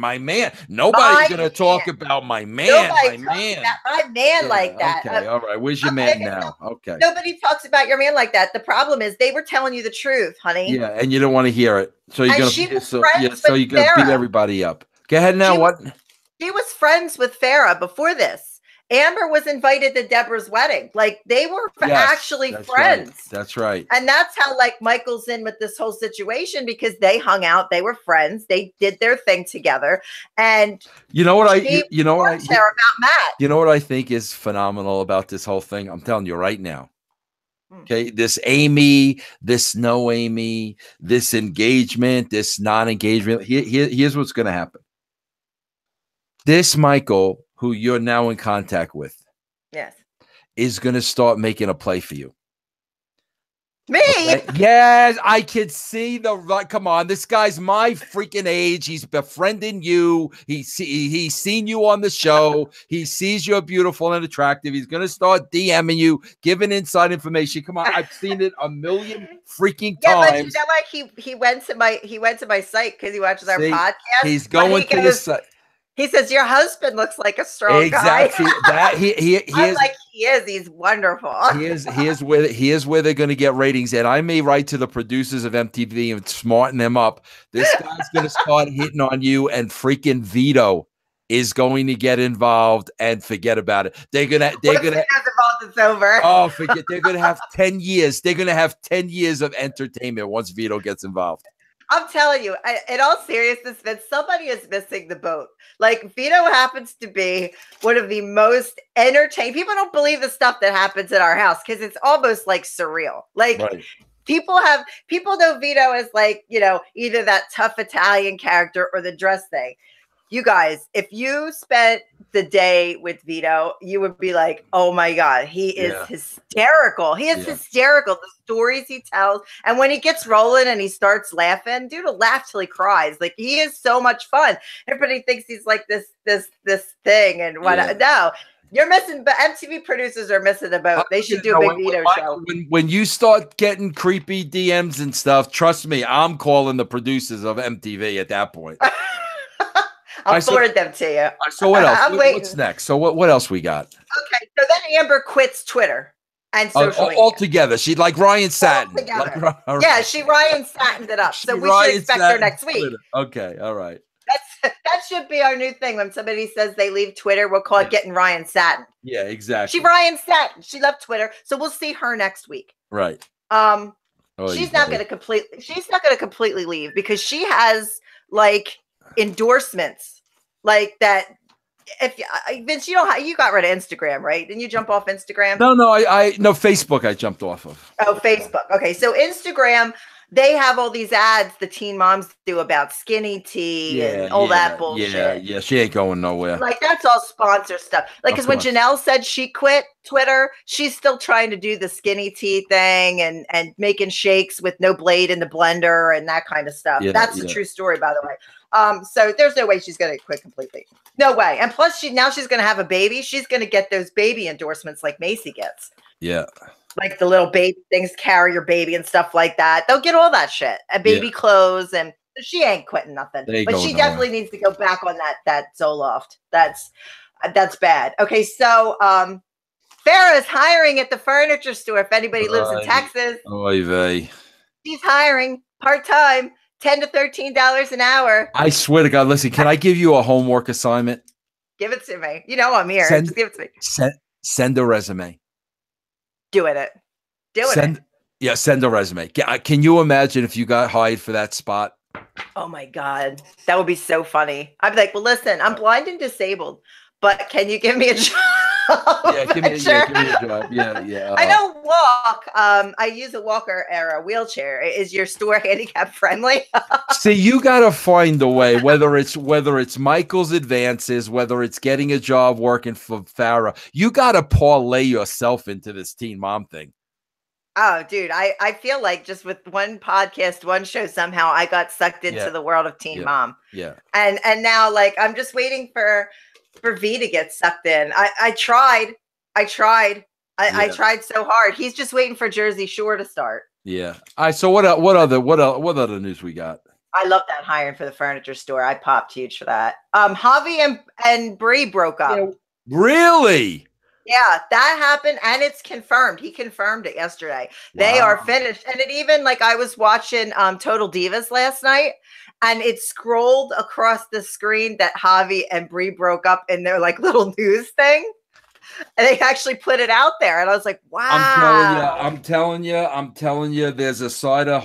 Nobody's going to talk about my man. My man like that. Okay, all right. Where's your man now? Okay. Nobody talks about your man like that. The problem is they were telling you the truth, honey. Yeah, and you don't want to hear it. So you're going to beat everybody up. Go ahead now. She was friends with Farrah before this. Amber was invited to Deborah's wedding. Like, they were actually friends. Right. That's right. And that's how like Michael's in with this whole situation because they hung out. They were friends. They did their thing together. And you know what I care about Matt. You know what I think is phenomenal about this whole thing? I'm telling you right now. Okay, this Amy, this no Amy, this engagement, this non-engagement. Here's what's going to happen. This Michael, who you're now in contact with, yes, is going to start making a play for you. Me? Okay. Yes, I could see come on, this guy's my freaking age. He's befriending you. He's seen you on the show. He sees you're beautiful and attractive. He's gonna start DMing you, giving inside information. Come on, I've seen it a million freaking times. Yeah, but you know what? He went to my site because he watches our podcast. He's going to your site. He says your husband looks like a strong guy. That I'm like, he is. He's wonderful. Here's where they're going to get ratings. And I may write to the producers of MTV and smarten them up. This guy's going to start hitting on you, and freaking Vito is going to get involved, and forget about it. They're gonna it's over. Oh, forget. They're gonna have 10 years. They're gonna have 10 years of entertainment once Vito gets involved. I'm telling you, in all seriousness, that somebody is missing the boat. Like, Vito happens to be one of the most entertaining. People don't believe the stuff that happens at our house because it's almost like surreal. Like, right. People know Vito as, like, you know, either that tough Italian character or the dress thing. You guys, if you spent the day with Vito, you would be like, oh my God, he is hysterical. He is hysterical. The stories he tells. And when he gets rolling and he starts laughing, dude will laugh till he cries. Like, he is so much fun. Everybody thinks he's like this thing and what. No, you're missing, but MTV producers are missing the boat. They should do a big Vito show. When you start getting creepy DMs and stuff, trust me, I'm calling the producers of MTV at that point. I'll forward them to you. So what else? What's next? So what else we got? Okay, so then Amber quits Twitter and social media altogether. She'd like Ryan Satin. Yeah, she Ryan Satined it up. So we should expect her next week. Twitter. Okay, all right. That should be our new thing. When somebody says they leave Twitter, we'll call it getting Ryan Satin. Yeah, exactly. She Ryan Satin. She left Twitter, so we'll see her next week. Right. She's not going to completely leave because she has like endorsements like that. If Vince, you got rid of Instagram, right? Didn't you jump off Instagram? No, Facebook I jumped off of. Oh, Facebook. Okay, so Instagram, they have all these ads the teen moms do about skinny tea and all that bullshit. Yeah, she ain't going nowhere. Like, that's all sponsor stuff. Like, because when Janelle said she quit Twitter, she's still trying to do the skinny tea thing and making shakes with no blade in the blender and that kind of stuff. That's a true story, by the way. So there's no way she's going to quit completely. No way. And plus, she's going to have a baby. She's going to get those baby endorsements like Macy gets. Yeah. Like the little baby things, carry your baby and stuff like that. They'll get all that shit. And baby clothes. And she ain't quitting nothing. But she definitely needs to go back on that Zoloft. That's bad. Okay, so Farrah's hiring at the furniture store if anybody lives in Texas. Oy vey. She's hiring part-time. $10 to $13 an hour. I swear to God, listen, can I give you a homework assignment? Give it to me. You know I'm here. Just give it to me. Send a resume. Doing it. Yeah, send a resume. Can you imagine if you got hired for that spot? Oh my God. That would be so funny. I'd be like, well, listen, I'm blind and disabled, but can you give me a job? Yeah, give me a job. Yeah. I don't walk. I use a walker or a wheelchair. Is your store handicap friendly? See, you gotta find a way. Whether it's Michael's advances, whether it's getting a job working for Farrah, you gotta parlay yourself into this teen mom thing. Oh, dude, I feel like just with one podcast, one show, somehow I got sucked into the world of teen mom. Yeah. And now, like, I'm just waiting for V to get sucked in. I tried. I tried so hard. He's just waiting for Jersey Shore to start. Yeah. All right. So what other news we got? I love that hiring for the furniture store. I popped huge for that. Javi and Bree broke up. Yeah. Really? Yeah, that happened, and it's confirmed. He confirmed it yesterday. Wow. They are finished, and it even, like, I was watching Total Divas last night, and it scrolled across the screen that Javi and Bree broke up in their like little news thing, and they actually put it out there, and I was like, "Wow!" I'm telling you, there's a side of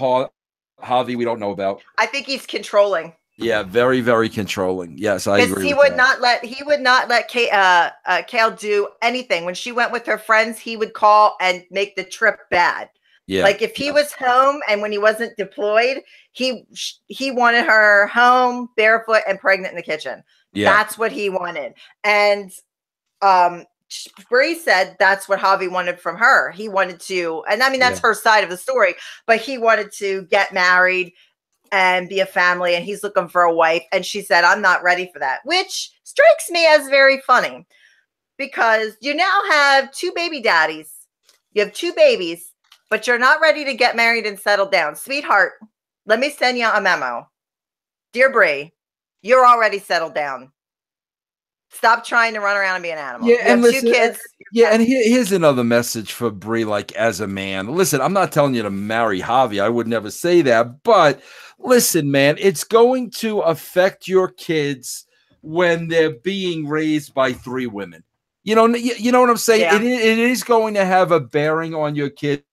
Javi we don't know about. I think he's controlling. Yeah, very, very controlling. Yes, I agree. He would not let Kale do anything. When she went with her friends, he would call and make the trip bad. Yeah. Like if he was home and when he wasn't deployed, he wanted her home, barefoot and pregnant in the kitchen. Yeah. That's what he wanted. And Bree said that's what Javi wanted from her. He wanted to, and I mean, that's her side of the story, but he wanted to get married and be a family, and he's looking for a wife. And she said, I'm not ready for that, which strikes me as very funny because you now have 2 baby daddies. You have 2 babies, but you're not ready to get married and settle down. Sweetheart, let me send you a memo. Dear Bree, you're already settled down. Stop trying to run around and be an animal. Yeah, and listen, 2 kids. Yeah, and here's another message for Bree, like as a man. Listen, I'm not telling you to marry Javi. I would never say that. But listen, man, it's going to affect your kids when they're being raised by 3 women. You know what I'm saying? Yeah. It is going to have a bearing on your kids.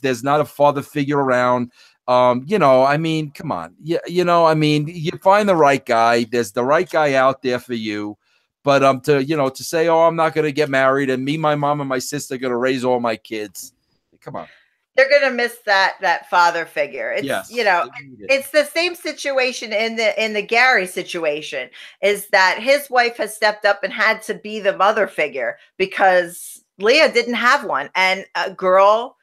There's not a father figure around. I mean, come on. Yeah, I mean, you find the right guy. There's the right guy out there for you. But to say, oh, I'm not going to get married, and me, my mom, and my sister are going to raise all my kids. Come on. They're going to miss that father figure. It's it's the same situation in the Gary situation, is that his wife has stepped up and had to be the mother figure because Leah didn't have one, and a girl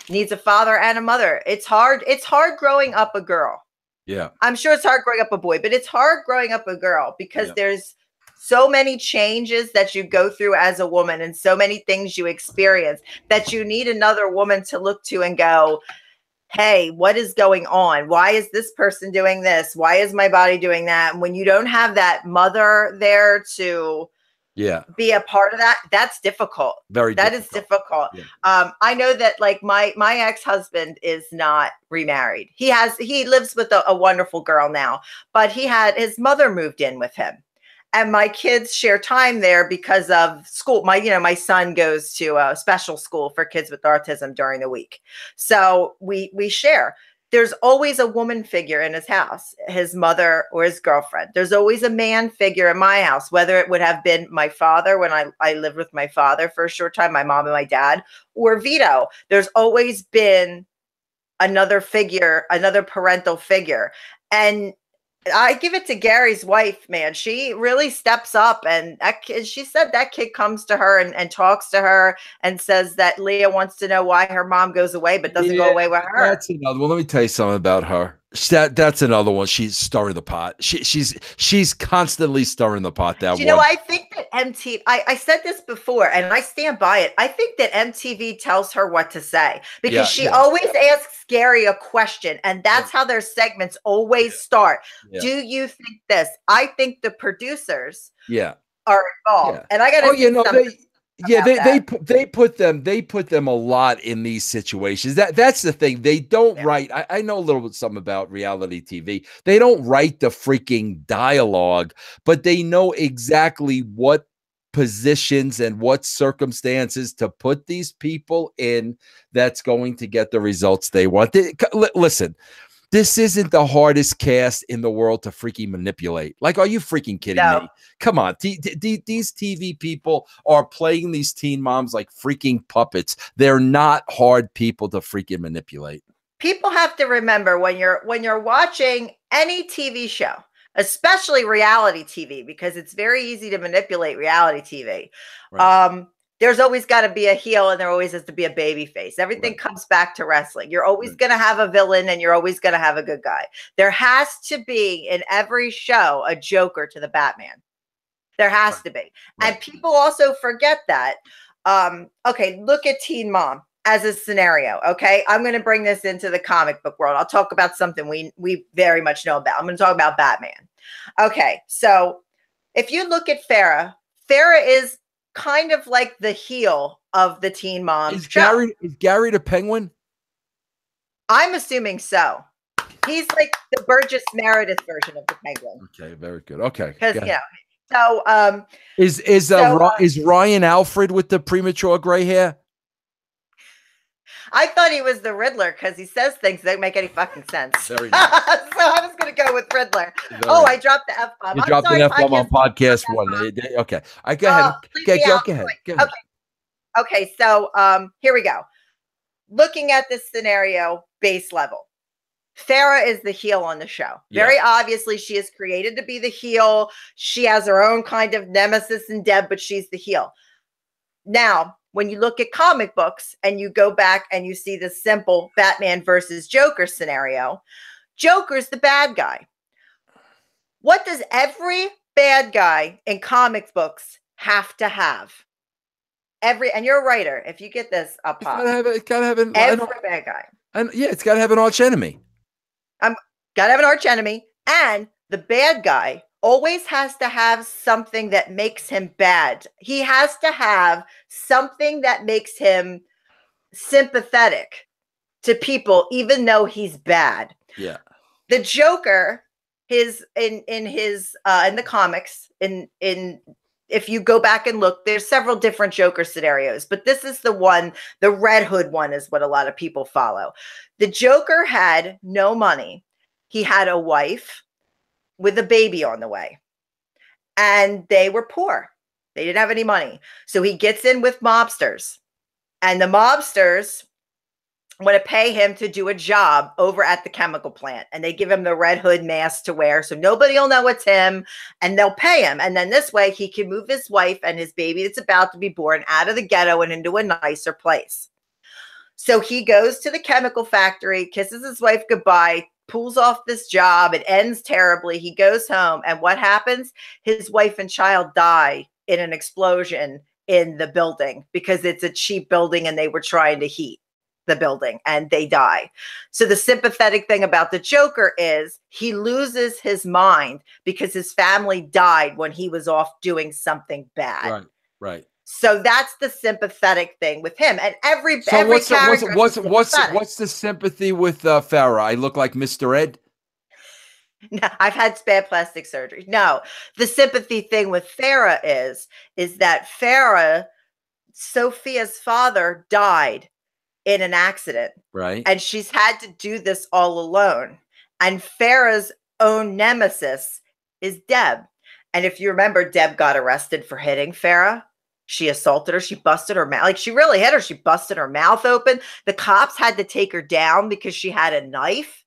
needs a father and a mother. It's hard. It's hard growing up a girl. Yeah. I'm sure it's hard growing up a boy, but it's hard growing up a girl because there's so many changes that you go through as a woman and so many things you experience that you need another woman to look to and go, hey, what is going on? Why is this person doing this? Why is my body doing that? And when you don't have that mother there to be a part of that, that's difficult. That is difficult. Yeah. I know that like my ex-husband is not remarried. He lives with a wonderful girl now, but his mother moved in with him. And my kids share time there because of school. My son goes to a special school for kids with autism during the week. So we share. There's always a woman figure in his house, his mother or his girlfriend. There's always a man figure in my house, whether it would have been my father when I lived with my father for a short time, my mom and my dad, or Vito. There's always been another figure, another parental figure. And I give it to Gary's wife, man. She really steps up, and she said that kid comes to her and talks to her and says that Leah wants to know why her mom goes away but doesn't go away with her. That's another one. Let me tell you something about her. That's another one. She's stirring the pot. She's constantly stirring the pot. I think that MTV, I said this before and I stand by it. I think that MTV tells her what to say because she always asks Gary a question, and that's how their segments always start. Do you think this? I think the producers are involved. And I got to they put them a lot in these situations. That's the thing. They don't write. I know a little bit something about reality TV. They don't write the freaking dialogue, but they know exactly what positions and what circumstances to put these people in that's going to get the results they want. Listen, this isn't the hardest cast in the world to freaking manipulate. Like, are you freaking kidding me? Come on. These TV people are playing these teen moms like freaking puppets. They're not hard people to freaking manipulate. People have to remember when you're watching any TV show, especially reality TV, because it's very easy to manipulate reality TV. Right. There's always got to be a heel and there always has to be a baby face. Everything comes back to wrestling. You're always going to have a villain and you're always going to have a good guy. There has to be in every show a Joker to the Batman. There has to be. And people also forget that. Okay, look at Teen Mom as a scenario. Okay, I'm going to bring this into the comic book world. I'll talk about something we very much know about. I'm going to talk about Batman. Okay, so if you look at Farrah is kind of like the heel of the Teen Mom. Is Gary the Penguin? I'm assuming so. He's like the Burgess Meredith version of the Penguin. Okay, very good. Okay, because so is Ryan Alfred with the premature gray hair? I thought he was the Riddler because he says things that don't make any fucking sense. Very nice. So I was going to go with Riddler. I dropped the F-bomb. You dropped an F-bomb on podcast one. Okay. Go ahead. Go ahead. Okay. So here we go. Looking at this scenario base level. Farrah is the heel on the show. Very obviously, she is created to be the heel. She has her own kind of nemesis in Deb, but she's the heel. Now, when you look at comic books and you go back and you see the simple Batman versus Joker scenario, Joker's the bad guy. What does every bad guy in comic books have to have? And you're a writer. If you get this, I'll pop. It's gotta have every bad guy. And yeah, it's gotta have an arch enemy. Gotta have an arch enemy. And the bad guy always has to have something that makes him bad. He has to have something that makes him sympathetic to people, even though he's bad. Yeah. The Joker, in the comics, if you go back and look, there's several different Joker scenarios, but this is the one, the Red Hood one is what a lot of people follow. The Joker had no money. He had a wife with a baby on the way, and they were poor. They didn't have any money. So he gets in with mobsters, and the mobsters want to pay him to do a job over at the chemical plant, and they give him the Red Hood mask to wear so nobody will know it's him, and they'll pay him. And then this way he can move his wife and his baby that's about to be born out of the ghetto and into a nicer place. So he goes to the chemical factory, kisses his wife goodbye, pulls off this job. It ends terribly. He goes home, and what happens? His wife and child die in an explosion in the building because it's a cheap building and they were trying to heat the building, and they die. So the sympathetic thing about the Joker is he loses his mind because his family died when he was off doing something bad. Right. So that's the sympathetic thing with him. And every what's character. What's the sympathy with Farrah? I look like Mr. Ed. No, I've had bad plastic surgery. No, the sympathy thing with Farrah is that Farrah, Sophia's father, died in an accident. Right. And she's had to do this all alone. And Farrah's own nemesis is Deb. And if you remember, Deb got arrested for hitting Farrah. She assaulted her. She busted her mouth. Like, she really hit her. She busted her mouth open. The cops had to take her down because she had a knife.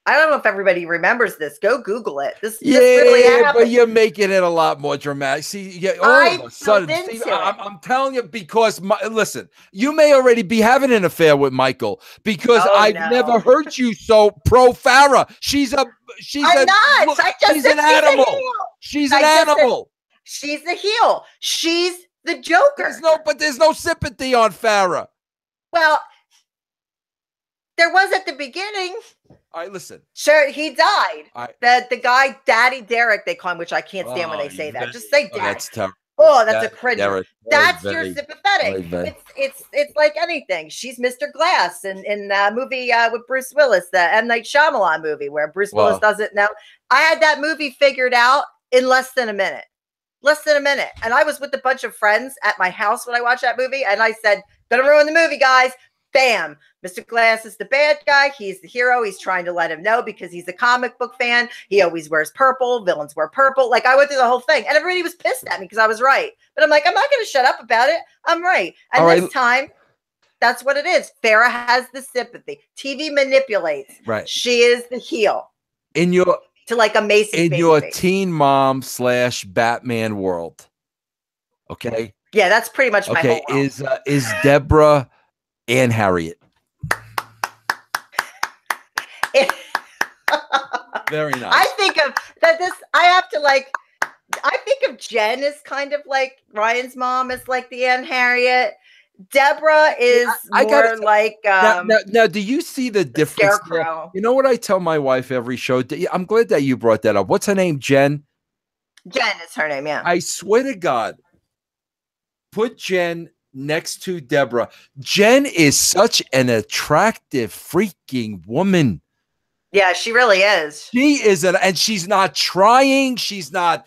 I don't know if everybody remembers this. Go Google it. This really happened. But you're making it a lot more dramatic. See, all of a sudden, I'm telling you, because listen, you may already be having an affair with Michael because I've never heard you so pro Farrah. She's an animal. She's an animal. She's the heel. She's the Joker. There's no sympathy on Farrah. Well, there was at the beginning. All right, listen. Sure, he died. The guy, Daddy Derek, they call him, which I can't stand when they say that. Just say Dad. That's terrible. Oh, that's a cringe. That's your sympathetic. It's like anything. She's Mr. Glass in the movie with Bruce Willis, the M. Night Shyamalan movie, where Bruce Willis doesn't know. I had that movie figured out in less than a minute. And I was with a bunch of friends at my house when I watched that movie, and I said, "Gonna ruin the movie, guys." Bam. Mr. Glass is the bad guy. He's the hero. He's trying to let him know because he's a comic book fan. He always wears purple. Villains wear purple. Like, I went through the whole thing, and everybody was pissed at me because I was right. But I'm like, I'm not going to shut up about it. I'm right. And this time, that's what it is. Farrah has the sympathy. TV manipulates. Right. She is the heel. To like a Mason in your teen mom / Batman world. Okay. Yeah, that's pretty much my whole world. Is Deborah and Harriet? Very nice. I think of that. I think of Jen as kind of like Ryan's mom is like the Aunt Harriet. Deborah is now, do you see the difference? You know what I tell my wife every show? I'm glad that you brought that up. What's her name? Jen? Jen is her name, yeah. I swear to God, put Jen next to Deborah. Jen is such an attractive freaking woman. Yeah, she really is. She is, and she's not trying. She's not.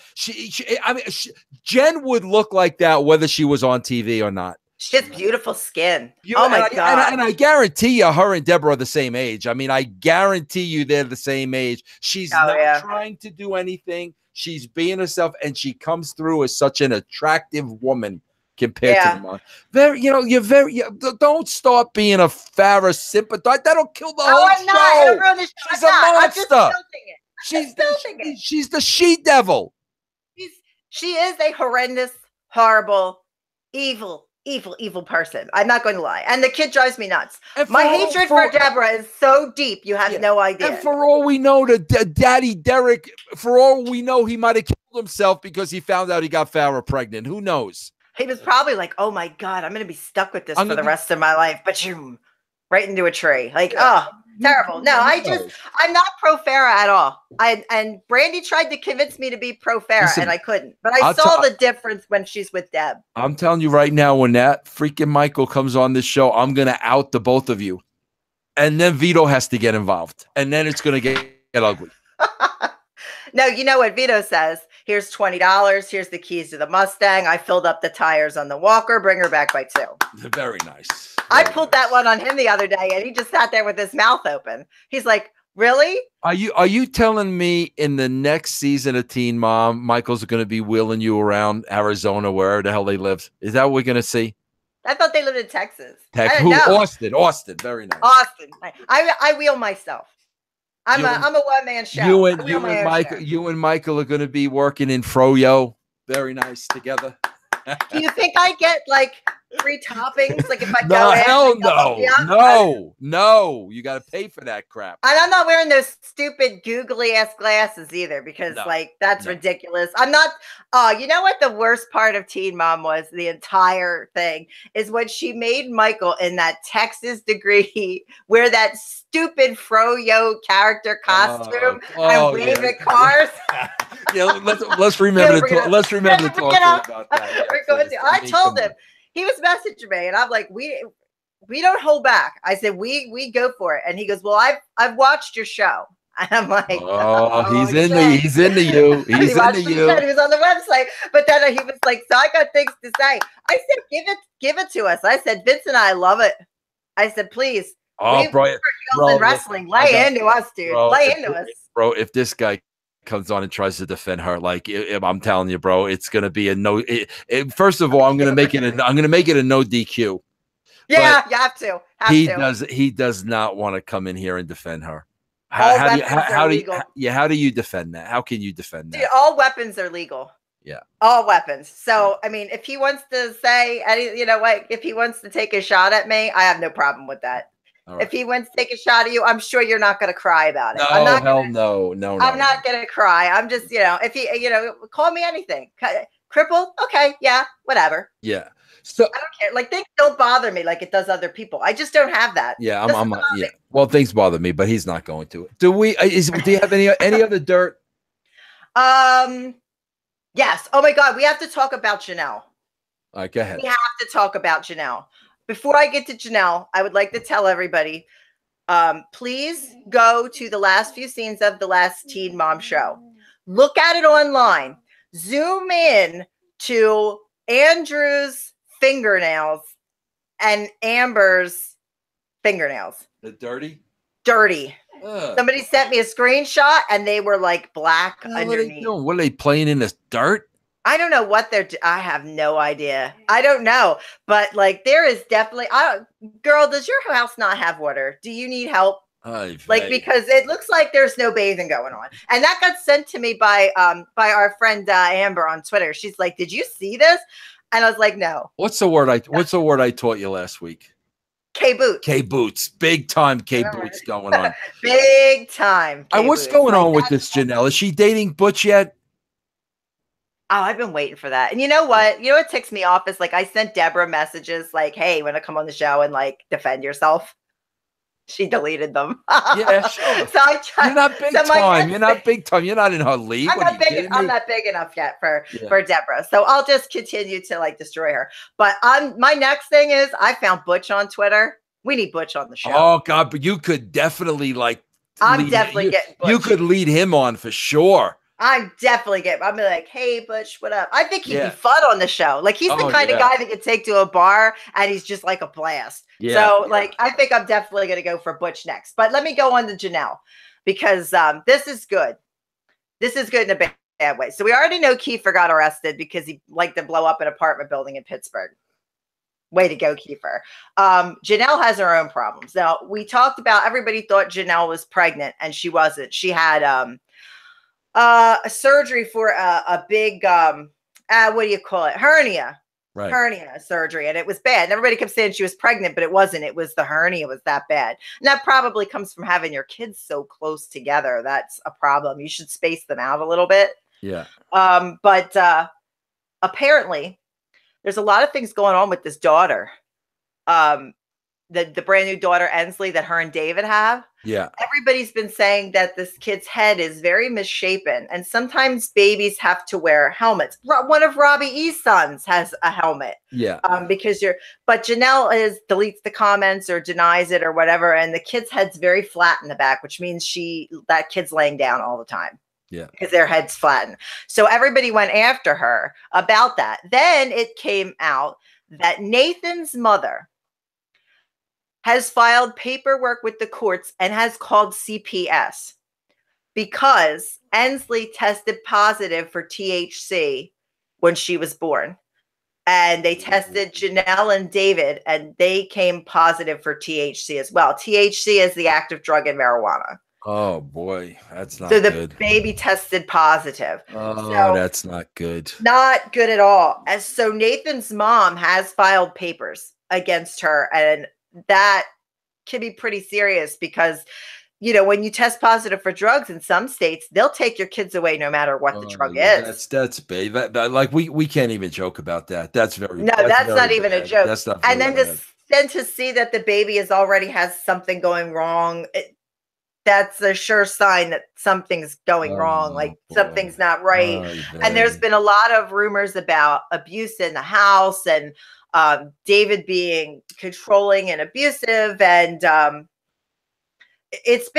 Jen would look like that whether she was on TV or not. She has beautiful skin. Oh my God. And I guarantee you, her and Deborah are the same age. I mean, I guarantee you they're the same age. She's not trying to do anything. She's being herself, and she comes through as such an attractive woman compared to the mom. Don't start being a Farrah sympathizer. That'll kill the whole show. I don't ruin the show. She's a monster. I'm just building it. She's the she-devil. She is a horrendous, horrible, evil evil person. I'm not going to lie. And the kid drives me nuts. My all, hatred for Deborah is so deep, you have no idea. And for all we know, Daddy Derek, for all we know, he might have killed himself because he found out he got Farrah pregnant. Who knows? He was probably like, oh my God, I'm going to be stuck with this for the rest of my life. But right into a tree. Like, terrible. No, I'm not pro Farrah at all. And Brandy tried to convince me to be pro Farrah, and I couldn't. But I saw the difference when she's with Deb. I'm telling you right now, when that freaking Michael comes on this show, I'm going to out the both of you. And then Vito has to get involved. And then it's going to get ugly. No, you know what Vito says? Here's $20. Here's the keys to the Mustang. I filled up the tires on the Walker. Bring her back by 2. Very nice. I pulled that one on him the other day, and he just sat there with his mouth open. He's like, really? Are you telling me in the next season of Teen Mom, Michael's going to be wheeling you around Arizona, where the hell they live? Is that what we're going to see? I thought they lived in Texas. Austin. Very nice. Austin. I wheel myself. I'm a one-man show. You and Michael are going to be working in Froyo. Very nice together. Do you think I get like free toppings? Like if I go no, in? Hell no. No. You got to pay for that crap. And I'm not wearing those stupid googly ass glasses either because that's ridiculous. I'm not. You know what the worst part of Teen Mom was? The entire thing is when she made Michael in that Texas degree wear that stupid Froyo character costume and wave at cars. Yeah, let's remember to talk about that. I told him, he was messaging me, and I'm like, we don't hold back. I said, we go for it. And he goes, well, I've watched your show. And I'm like, he's into you. He's into you. He was on the website, but then he was like, so I got things to say. I said, give it to us. I said, Vince and I love it. I said, please. Bro, wrestling. Lay into us, dude. Lay into us. Bro, if this guy comes on and tries to defend her, like I'm telling you, bro, it's gonna be a no. First of all, I'm gonna make it a no DQ. Yeah, you have to. He does not want to come in here and defend her. How do you defend that? How can you defend that? Dude, all weapons are legal. Yeah, all weapons. So I mean, if he wants to say if he wants to take a shot at me, I have no problem with that. Right. If he wants to take a shot at you, I'm sure you're not going to cry about it. No, I'm not no. I'm not going to cry. I'm just, if he, call me anything. Crippled? Okay, yeah, whatever. Yeah. So I don't care. Like things don't bother me like it does other people. I just don't have that. Yeah, yeah. Well, things bother me, but he's not going to. Do you have any other dirt? Yes. Oh my God, we have to talk about Janelle. All right, go ahead. We have to talk about Janelle. Before I get to Janelle, I would like to tell everybody, please go to the last few scenes of the last Teen Mom show. Look at it online. Zoom in to Andrew's fingernails and Amber's fingernails. The dirty? Dirty. Somebody sent me a screenshot and they were like black underneath. What are they doing? What are they playing in this dirt? I don't know what I have no idea. I don't know. But like there is definitely girl, does your house not have water? Do you need help? Because it looks like there's no bathing going on. And that got sent to me by our friend Amber on Twitter. She's like, "Did you see this?" And I was like, "No." What's the word I taught you last week? K-boots. K-boots. Big time K-boots going on. Big time. What's going on with this Janelle? Is she dating Butch yet? Oh, I've been waiting for that. And you know what? You know what ticks me off is like I sent Deborah messages like, "Hey, you want to come on the show and like defend yourself?" She deleted them. Yeah, sure. So I tried. You're not big time. You're not big time. You're not in her league. I'm not big enough yet for Deborah. So I'll just continue to like destroy her. But my next thing is I found Butch on Twitter. We need Butch on the show. Oh God, but you could definitely like. I'm definitely getting Butch. You could lead him on for sure. I'm definitely getting. I'm like, "Hey, Butch, what up?" I think he'd be fun on the show. Like he's the kind of guy that could take to a bar and he's just like a blast. Yeah. So like, I think I'm definitely going to go for Butch next. But let me go on to Janelle because this is good. This is good in a bad way. So we already know Kiefer got arrested because he liked to blow up an apartment building in Pittsburgh. Way to go, Kiefer. Janelle has her own problems. Now we talked about everybody thought Janelle was pregnant and she wasn't. She had a surgery for a big what do you call it, hernia, hernia surgery, and it was bad. And everybody kept saying she was pregnant, but it wasn't. It was the hernia was that bad. And that probably comes from having your kids so close together. That's a problem. You should space them out a little bit. Yeah. But apparently there's a lot of things going on with this daughter. The brand new daughter, Ensley, that her and David have. Yeah. Everybody's been saying that this kid's head is very misshapen. And sometimes babies have to wear helmets. One of Robbie E.'s sons has a helmet. Yeah. But Janelle deletes the comments or denies it or whatever. And the kid's head's very flat in the back, which means that kid's laying down all the time. Yeah. Because their head's flattened. So everybody went after her about that. Then it came out that Nathan's mother has filed paperwork with the courts and has called CPS because Ensley tested positive for THC when she was born. And they tested Janelle and David, and they came positive for THC as well. THC is the active drug in marijuana. Oh, boy. That's not good. So the baby tested positive. Oh, that's not good. Not good at all. So Nathan's mom has filed papers against her, and that can be pretty serious because, when you test positive for drugs in some states, they'll take your kids away no matter what the drug is. That's big. Like we can't even joke about that. That's very that's not even a joke. That's not. And then to see that the baby already has something going wrong, that's a sure sign that something's going wrong. Like something's not right. And there's been a lot of rumors about abuse in the house and David being controlling and abusive, and it's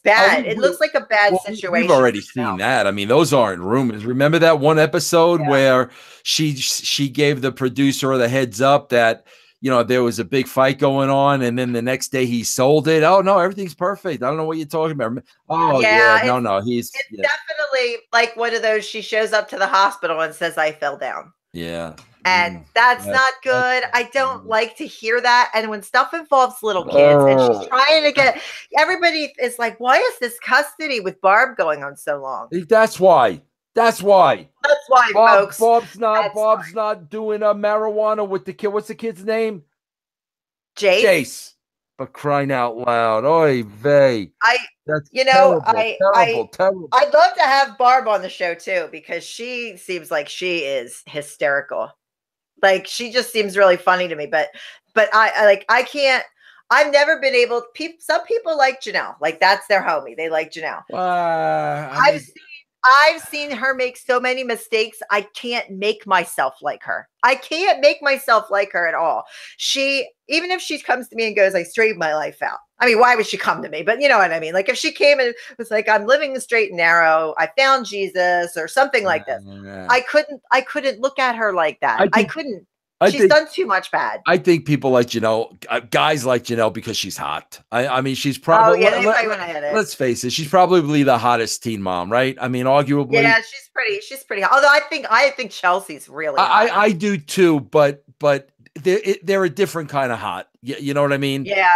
bad. It looks like a bad situation. We've already seen that. I mean, those aren't rumors. Remember that one episode where she gave the producer the heads up that there was a big fight going on, and then the next day he sold it. Oh no, everything's perfect. I don't know what you're talking about. Oh yeah, no, it's definitely like one of those. She shows up to the hospital and says, "I fell down." Yeah. And that's not good. I don't like to hear that. And when stuff involves little kids and she's trying to everybody is like, why is this custody with Barb going on so long? That's why. Folks. Bob's not doing marijuana with the kid. What's the kid's name? Jace. But crying out loud. Oy vey. That's terrible. I'd love to have Barb on the show too, because she seems like she is hysterical. Like she just seems really funny to me, but I can't. I've never been able. Some people like Janelle, like that's their homie. They like Janelle. I've seen her make so many mistakes. I can't make myself like her. I can't make myself like her at all. Even if she comes to me and goes, I straightened my life out. I mean, why would she come to me? But you know what I mean? Like if she came and was like, I'm living the straight and narrow, I found Jesus or something like this. I couldn't look at her like that. I couldn't. She's done too much bad. I think people like Janelle, guys like Janelle because she's hot. I mean, she's probably. Let's face it, she's probably the hottest teen mom, right? I mean, arguably. Yeah, she's pretty hot. Although I think Chelsea's really hot. I do too, but they're a different kind of hot. You know what I mean? Yeah.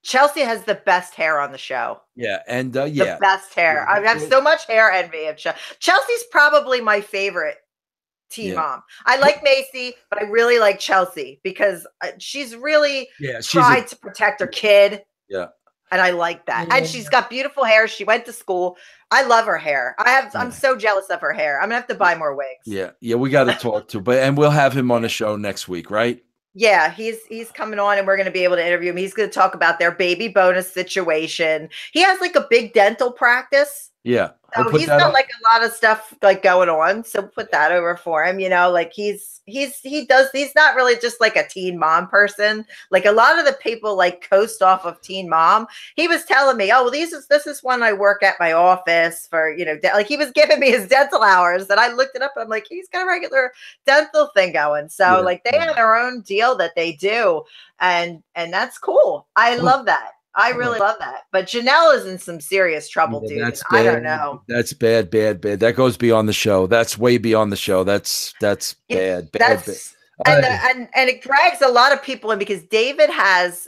Chelsea has the best hair on the show. Yeah, and the best hair. I have so much hair envy of Chelsea. Chelsea's probably my favorite teen mom. I like Macy, but I really like Chelsea because she's really tried to protect her kid. Yeah. And I like that. And she's got beautiful hair. She went to school. I love her hair. I'm so jealous of her hair. I'm gonna have to buy more wigs. Yeah, we got to talk to, and we'll have him on the show next week, right? Yeah, he's coming on and we're going to be able to interview him. He's going to talk about their baby bonus situation. He has like a big dental practice. Yeah. So he's got like a lot of stuff like going on. So put that over for him, like he's not really just like a teen mom person. Like a lot of the people like coast off of teen mom. He was telling me, oh, well, this is when I work at my office for, like he was giving me his dental hours and I looked it up. And I'm like, he's got a regular dental thing going. So like they have their own deal that they do. And that's cool. I love that. I really love that. But Janelle is in some serious trouble, dude. I don't know. That's bad. That goes beyond the show. That's way beyond the show. That's bad. And it drags a lot of people in because David has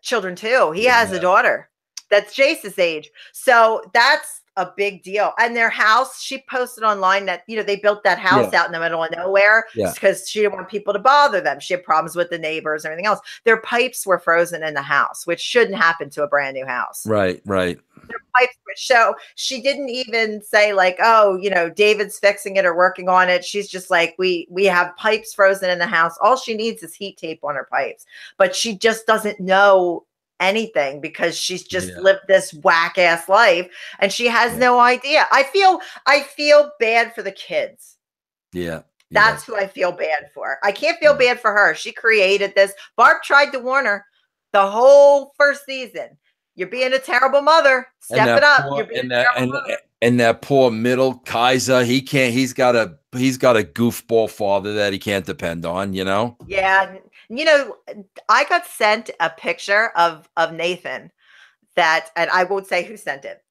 children too. He has a daughter that's Jace's age. So that's a big deal. And their house, she posted online that, they built that house out in the middle of nowhere because she didn't want people to bother them. She had problems with the neighbors and everything else. Their pipes were frozen in the house, which shouldn't happen to a brand new house. Right. Their pipes were, so she didn't even say like, oh, David's fixing it or working on it. She's just like, we have pipes frozen in the house. All she needs is heat tape on her pipes, but she just doesn't know anything because she's just lived this whack ass life and she has no idea. I feel bad for the kids. That's who I feel bad for. I can't feel bad for her. She created this. Barb tried to warn her the whole first season. You're being a terrible mother. Step it up. You're being a terrible mother. And that poor middle Kaiser, he's got a goofball father that he can't depend on, Yeah. I got sent a picture of Nathan and I won't say who sent it.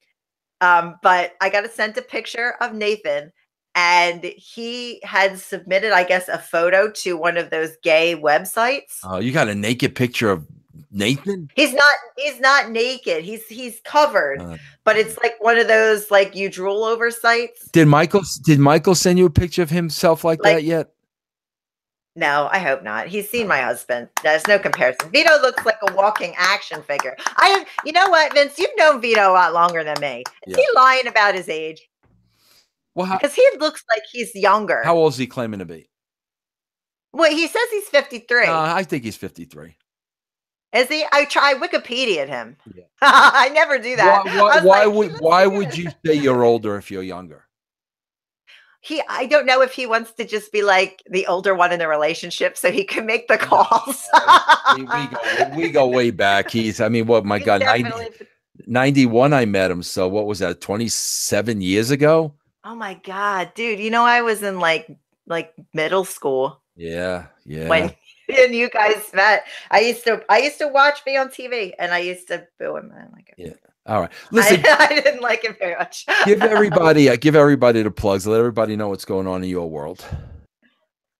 But I got sent a picture of Nathan and he had submitted, I guess, a photo to one of those gay websites. Oh, you got a naked picture of Nathan? He's not naked. He's covered, but it's like one of those like you drool over sites. Did Michael send you a picture of himself like that yet? No, I hope not. He's seen my husband. There's no comparison. Vito looks like a walking action figure. You know what, Vince? You've known Vito a lot longer than me. Is he lying about his age? Well, because he looks like he's younger. How old is he claiming to be? Well, he says he's 53. I think he's 53. Is he? I Wikipedia'd him. Yeah. I never do that. Why would you say you're older if you're younger? I don't know if he wants to just be like the older one in the relationship so he can make the calls. we go way back. My God, 91 I met him. So what was that, 27 years ago? Oh my God, dude. I was in like middle school. Yeah. When you guys met. I used to watch me on TV and I used to boo him. I didn't like it. Yeah. All right. Listen, I didn't like him very much. give everybody the plugs. Let everybody know what's going on in your world.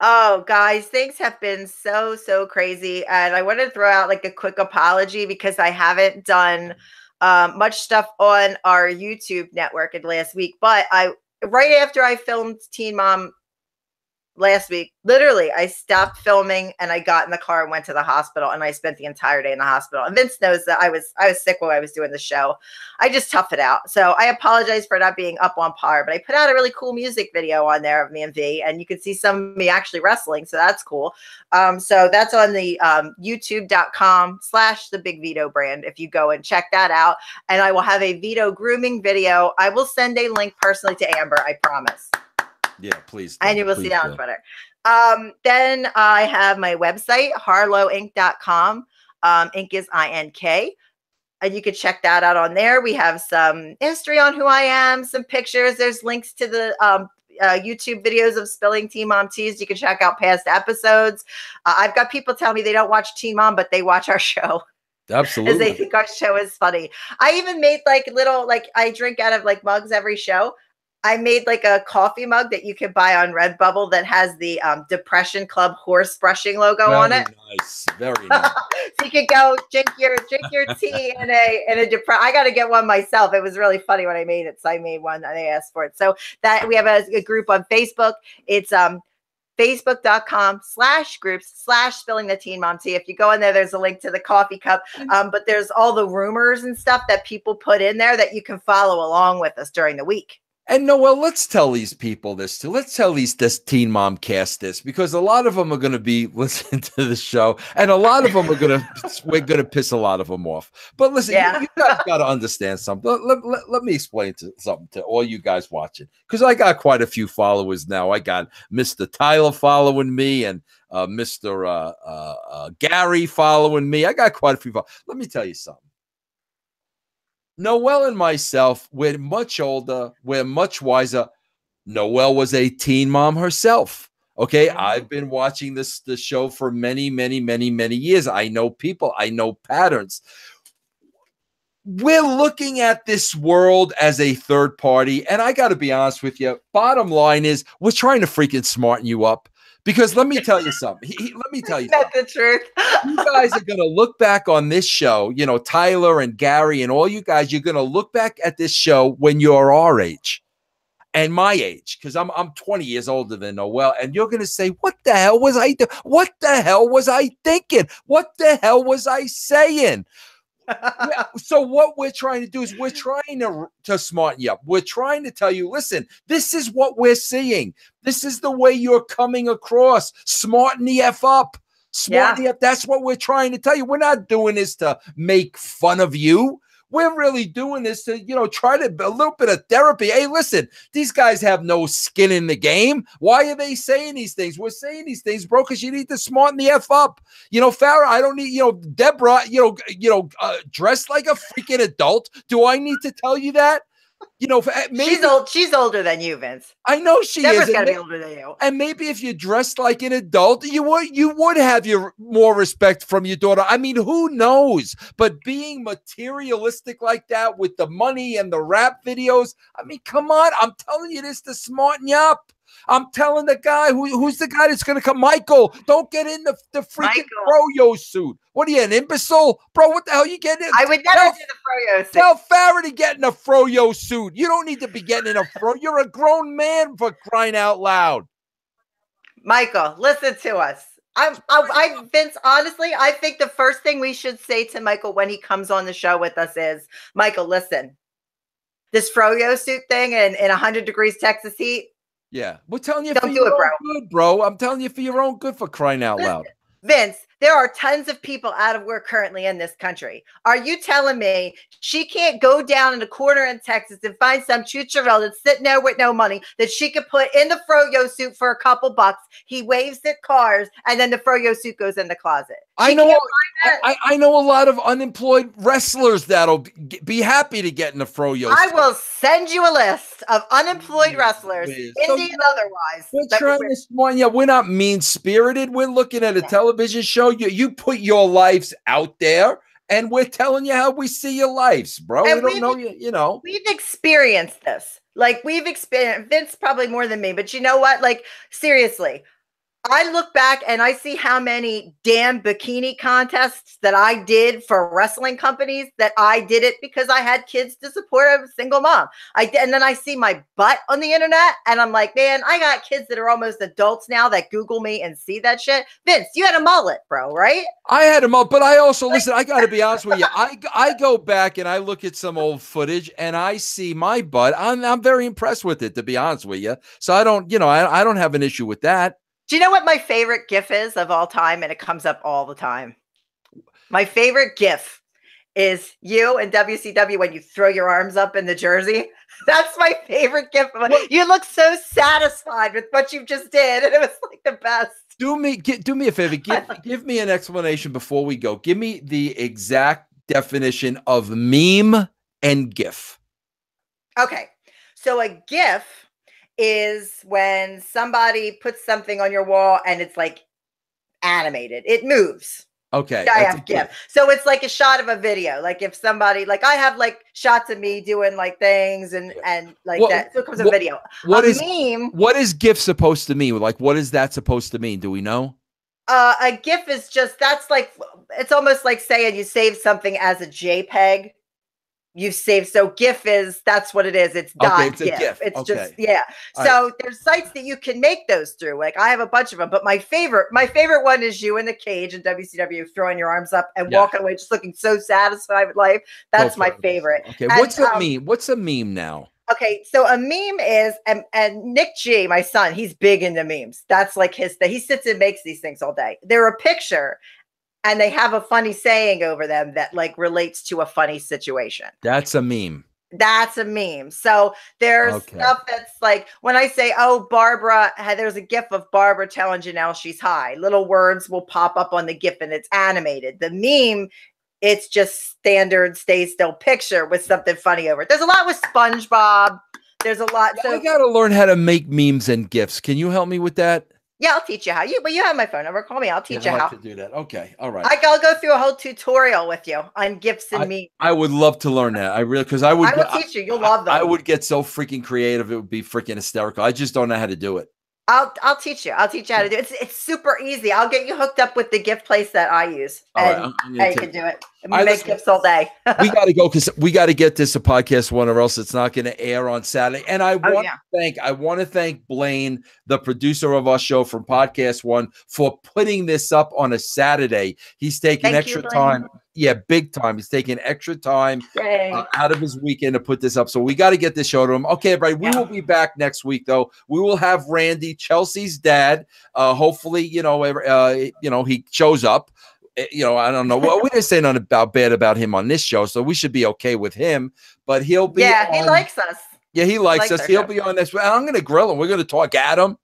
Oh, guys, things have been so crazy. And I want to throw out like a quick apology because I haven't done much stuff on our YouTube network in the last week. But right after I filmed Teen Mom last week, literally, I stopped filming and I got in the car and went to the hospital and I spent the entire day in the hospital. And Vince knows that I was sick while I was doing the show. I just tough it out. So I apologize for not being up on par, but I put out a really cool music video on there of me and V, and you can see some of me actually wrestling. So that's cool. So that's on the youtube.com/the Big Vito brand. If you go and check that out, and I will have a Vito grooming video. I will send a link personally to Amber. I promise. Yeah, please. And you will see that on Twitter. Then I have my website, harlowink.com. Ink is INK. And you can check that out on there. We have some history on who I am, some pictures. There's links to the YouTube videos of spilling Teen Mom teas. You can check out past episodes. I've got people tell me they don't watch Teen Mom, but they watch our show. Absolutely. Because they think our show is funny. I even made like little, I drink out of like mugs every show. I made like a coffee mug that you can buy on Redbubble that has the Depression Club horse brushing logo on it. Nice, very nice. So you could go drink your tea in a I got to get one myself. It was really funny when I made it, so I made one. They asked for it. So that we have a group on Facebook. It's facebook.com/groups/spilling the Teen Mom tea. If you go in there, there's a link to the coffee cup. But there's all the rumors and stuff that people put in there that you can follow along with us during the week. And Noel, let's tell these people this too. Let's tell this Teen Mom cast this, because a lot of them are going to be listening to the show, and a lot of them we're going to piss a lot of them off. But listen, you guys got to understand something. Let me explain something to all you guys watching, because I got quite a few followers now. I got Mr. Tyler following me, and Mr. Gary following me. I got quite a few. Let me tell you something. Noelle and myself, we're much older. We're much wiser. Noelle was a teen mom herself. Okay. I've been watching the show for many, many, many, many years. I know people. I know patterns. We're looking at this world as a third party. And I got to be honest with you. Bottom line is we're trying to freaking smarten you up, Because let me tell you something. Let me tell you That's something. the truth. You guys are going to look back on this show, you know, Tyler and Gary and all you guys, you're going to look back at this show when you're our age and my age, because I'm 20 years older than Noel, and you're going to say, what the hell was I doing? What the hell was I thinking? What the hell was I saying? So what we're trying to do is we're trying to smarten you up. We're trying to tell you, listen, this is what we're seeing. This is the way you're coming across. Smarten the F up. Smarten the F. That's what we're trying to tell you. We're not doing this to make fun of you. We're really doing this to, you know, try to a little bit of therapy. Hey, listen, these guys have no skin in the game. Why are they saying these things? We're saying these things, bro, because you need to smarten the F up. You know, Farrah, I don't need, you know, Deborah, dressed like a freaking adult. Do I need to tell you that? You know, maybe she's older than you, Vince. I know she Deborah's is. Gotta be older than you. And maybe if you dressed like an adult, you would have your more respect from your daughter. I mean, who knows? But being materialistic like that with the money and the rap videos, I mean, come on. I'm telling you this to smarten you up. I'm telling the guy who's the guy that's going to come. Michael, don't get in the freaking froyo suit. What are you, an imbecile? Bro, what the hell you getting in? I would never do the froyo suit. Tell Farrah to get in a froyo suit. You don't need to be getting in a fro. You're a grown man, for crying out loud. Michael, listen to us. Vince, honestly, I think the first thing we should say to Michael when he comes on the show with us is, Michael, listen, this froyo suit thing in 100 degrees Texas heat. Yeah, we're telling you don't do it, bro. Good, bro. I'm telling you for your own good, for crying out loud. Vince, there are tons of people out of work currently in this country. Are you telling me she can't go down in a corner in Texas and find some chucharel that's sitting there with no money that she could put in the froyo suit for a couple bucks? He waves at cars, and then the froyo suit goes in the closet. I know a lot of unemployed wrestlers that'll be happy to get in the froyo suit. I will send you a list of unemployed wrestlers, Indian and otherwise. We're trying to smarten you. We're not mean-spirited. We're looking at a television show. You put your lives out there, and we're telling you how we see your lives, bro. And we don't know you know. We've experienced this. Like, we've experienced, Vince probably more than me, but you know what? Like, seriously, I look back and I see how many damn bikini contests that I did for wrestling companies that I did it because I had kids to support a single mom. And then I see my butt on the internet and I'm like, man, I got kids that are almost adults now that Google me and see that shit. Vince, you had a mullet, bro, right? I had a mullet, but I also, listen, I got to be honest with you. I go back and I look at some old footage and I see my butt. I'm very impressed with it, to be honest with you. So I don't, I don't have an issue with that. Do you know what my favorite GIF is of all time? And it comes up all the time. My favorite GIF is you in WCW when you throw your arms up in the jersey. That's my favorite GIF. You look so satisfied with what you just did. And it was like the best. Do me a favor. Give me an explanation before we go. Give me the exact definition of meme and GIF. Okay. So a GIF is when somebody puts something on your wall and it's like animated. It moves. Okay. I have GIF. So it's like a shot of a video. Like if somebody, like I have like shots of me doing like things and like that. So it comes a video. What is GIF supposed to mean? Like, what is that supposed to mean? Do we know? A GIF is just, that's like, it's almost like saying you save something as a JPEG. You save, so GIF is, that's what it is. It's it's GIF. A GIF. It's just, yeah. So there's sites that you can make those through. Like I have a bunch of them, but my favorite one is you in the cage in WCW throwing your arms up and walking away, just looking so satisfied with life. That's my favorite. Okay, what's a meme? What's a meme now? Okay, so a meme is, and Nick G, my son, he's big into memes. That's like his thing. He sits and makes these things all day. They're a picture. And they have a funny saying over them that like relates to a funny situation. That's a meme. That's a meme. So there's stuff that's like when I say, oh, Barbara, there's a GIF of Barbara telling Janelle she's high. Little words will pop up on the GIF and it's animated. The meme, it's just standard stay still picture with something funny over it. There's a lot with SpongeBob. There's a lot. So I got to learn how to make memes and GIFs. Can you help me with that? Yeah, I'll teach you how. But you have my phone number. Call me. I'll teach you how to do that. Okay, all right. I'll go through a whole tutorial with you on GIFs and memes. I would love to learn that. I will teach you. You'll love them. I would get so freaking creative. It would be freaking hysterical. I just don't know how to do it. I'll teach you. I'll teach you how to do it. It's super easy. I'll get you hooked up with the gift place that I use, and I can do it. We make gifts all day. We got to go because we got to get this a podcast one, or else it's not going to air on Saturday. And I want to thank Blaine, the producer of our show from Podcast One, for putting this up on a Saturday. He's taking extra time. Yeah, big time. He's taking extra time out of his weekend to put this up. So we got to get this show to him. Okay, everybody, we will be back next week, though. We will have Randy, Chelsea's dad. Hopefully, he shows up. I don't know. Well, we didn't say nothing bad about him on this show, so we should be okay with him. But he'll be. Yeah, he likes us. Yeah, he likes us. He'll be on this. I'm going to grill him. We're going to talk Adam.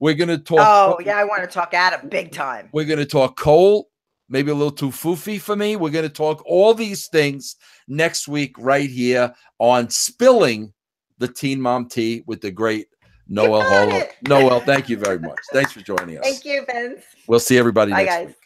We're going to talk. Oh, yeah, I want to talk Adam big time. We're going to talk Cole. Maybe a little too foofy for me. We're going to talk all these things next week right here on Spilling the Teen Mom Tea with the great Noel Holo. Noel, thank you very much. Thanks for joining us. Thank you, Vince. We'll see everybody Bye, next guys. week.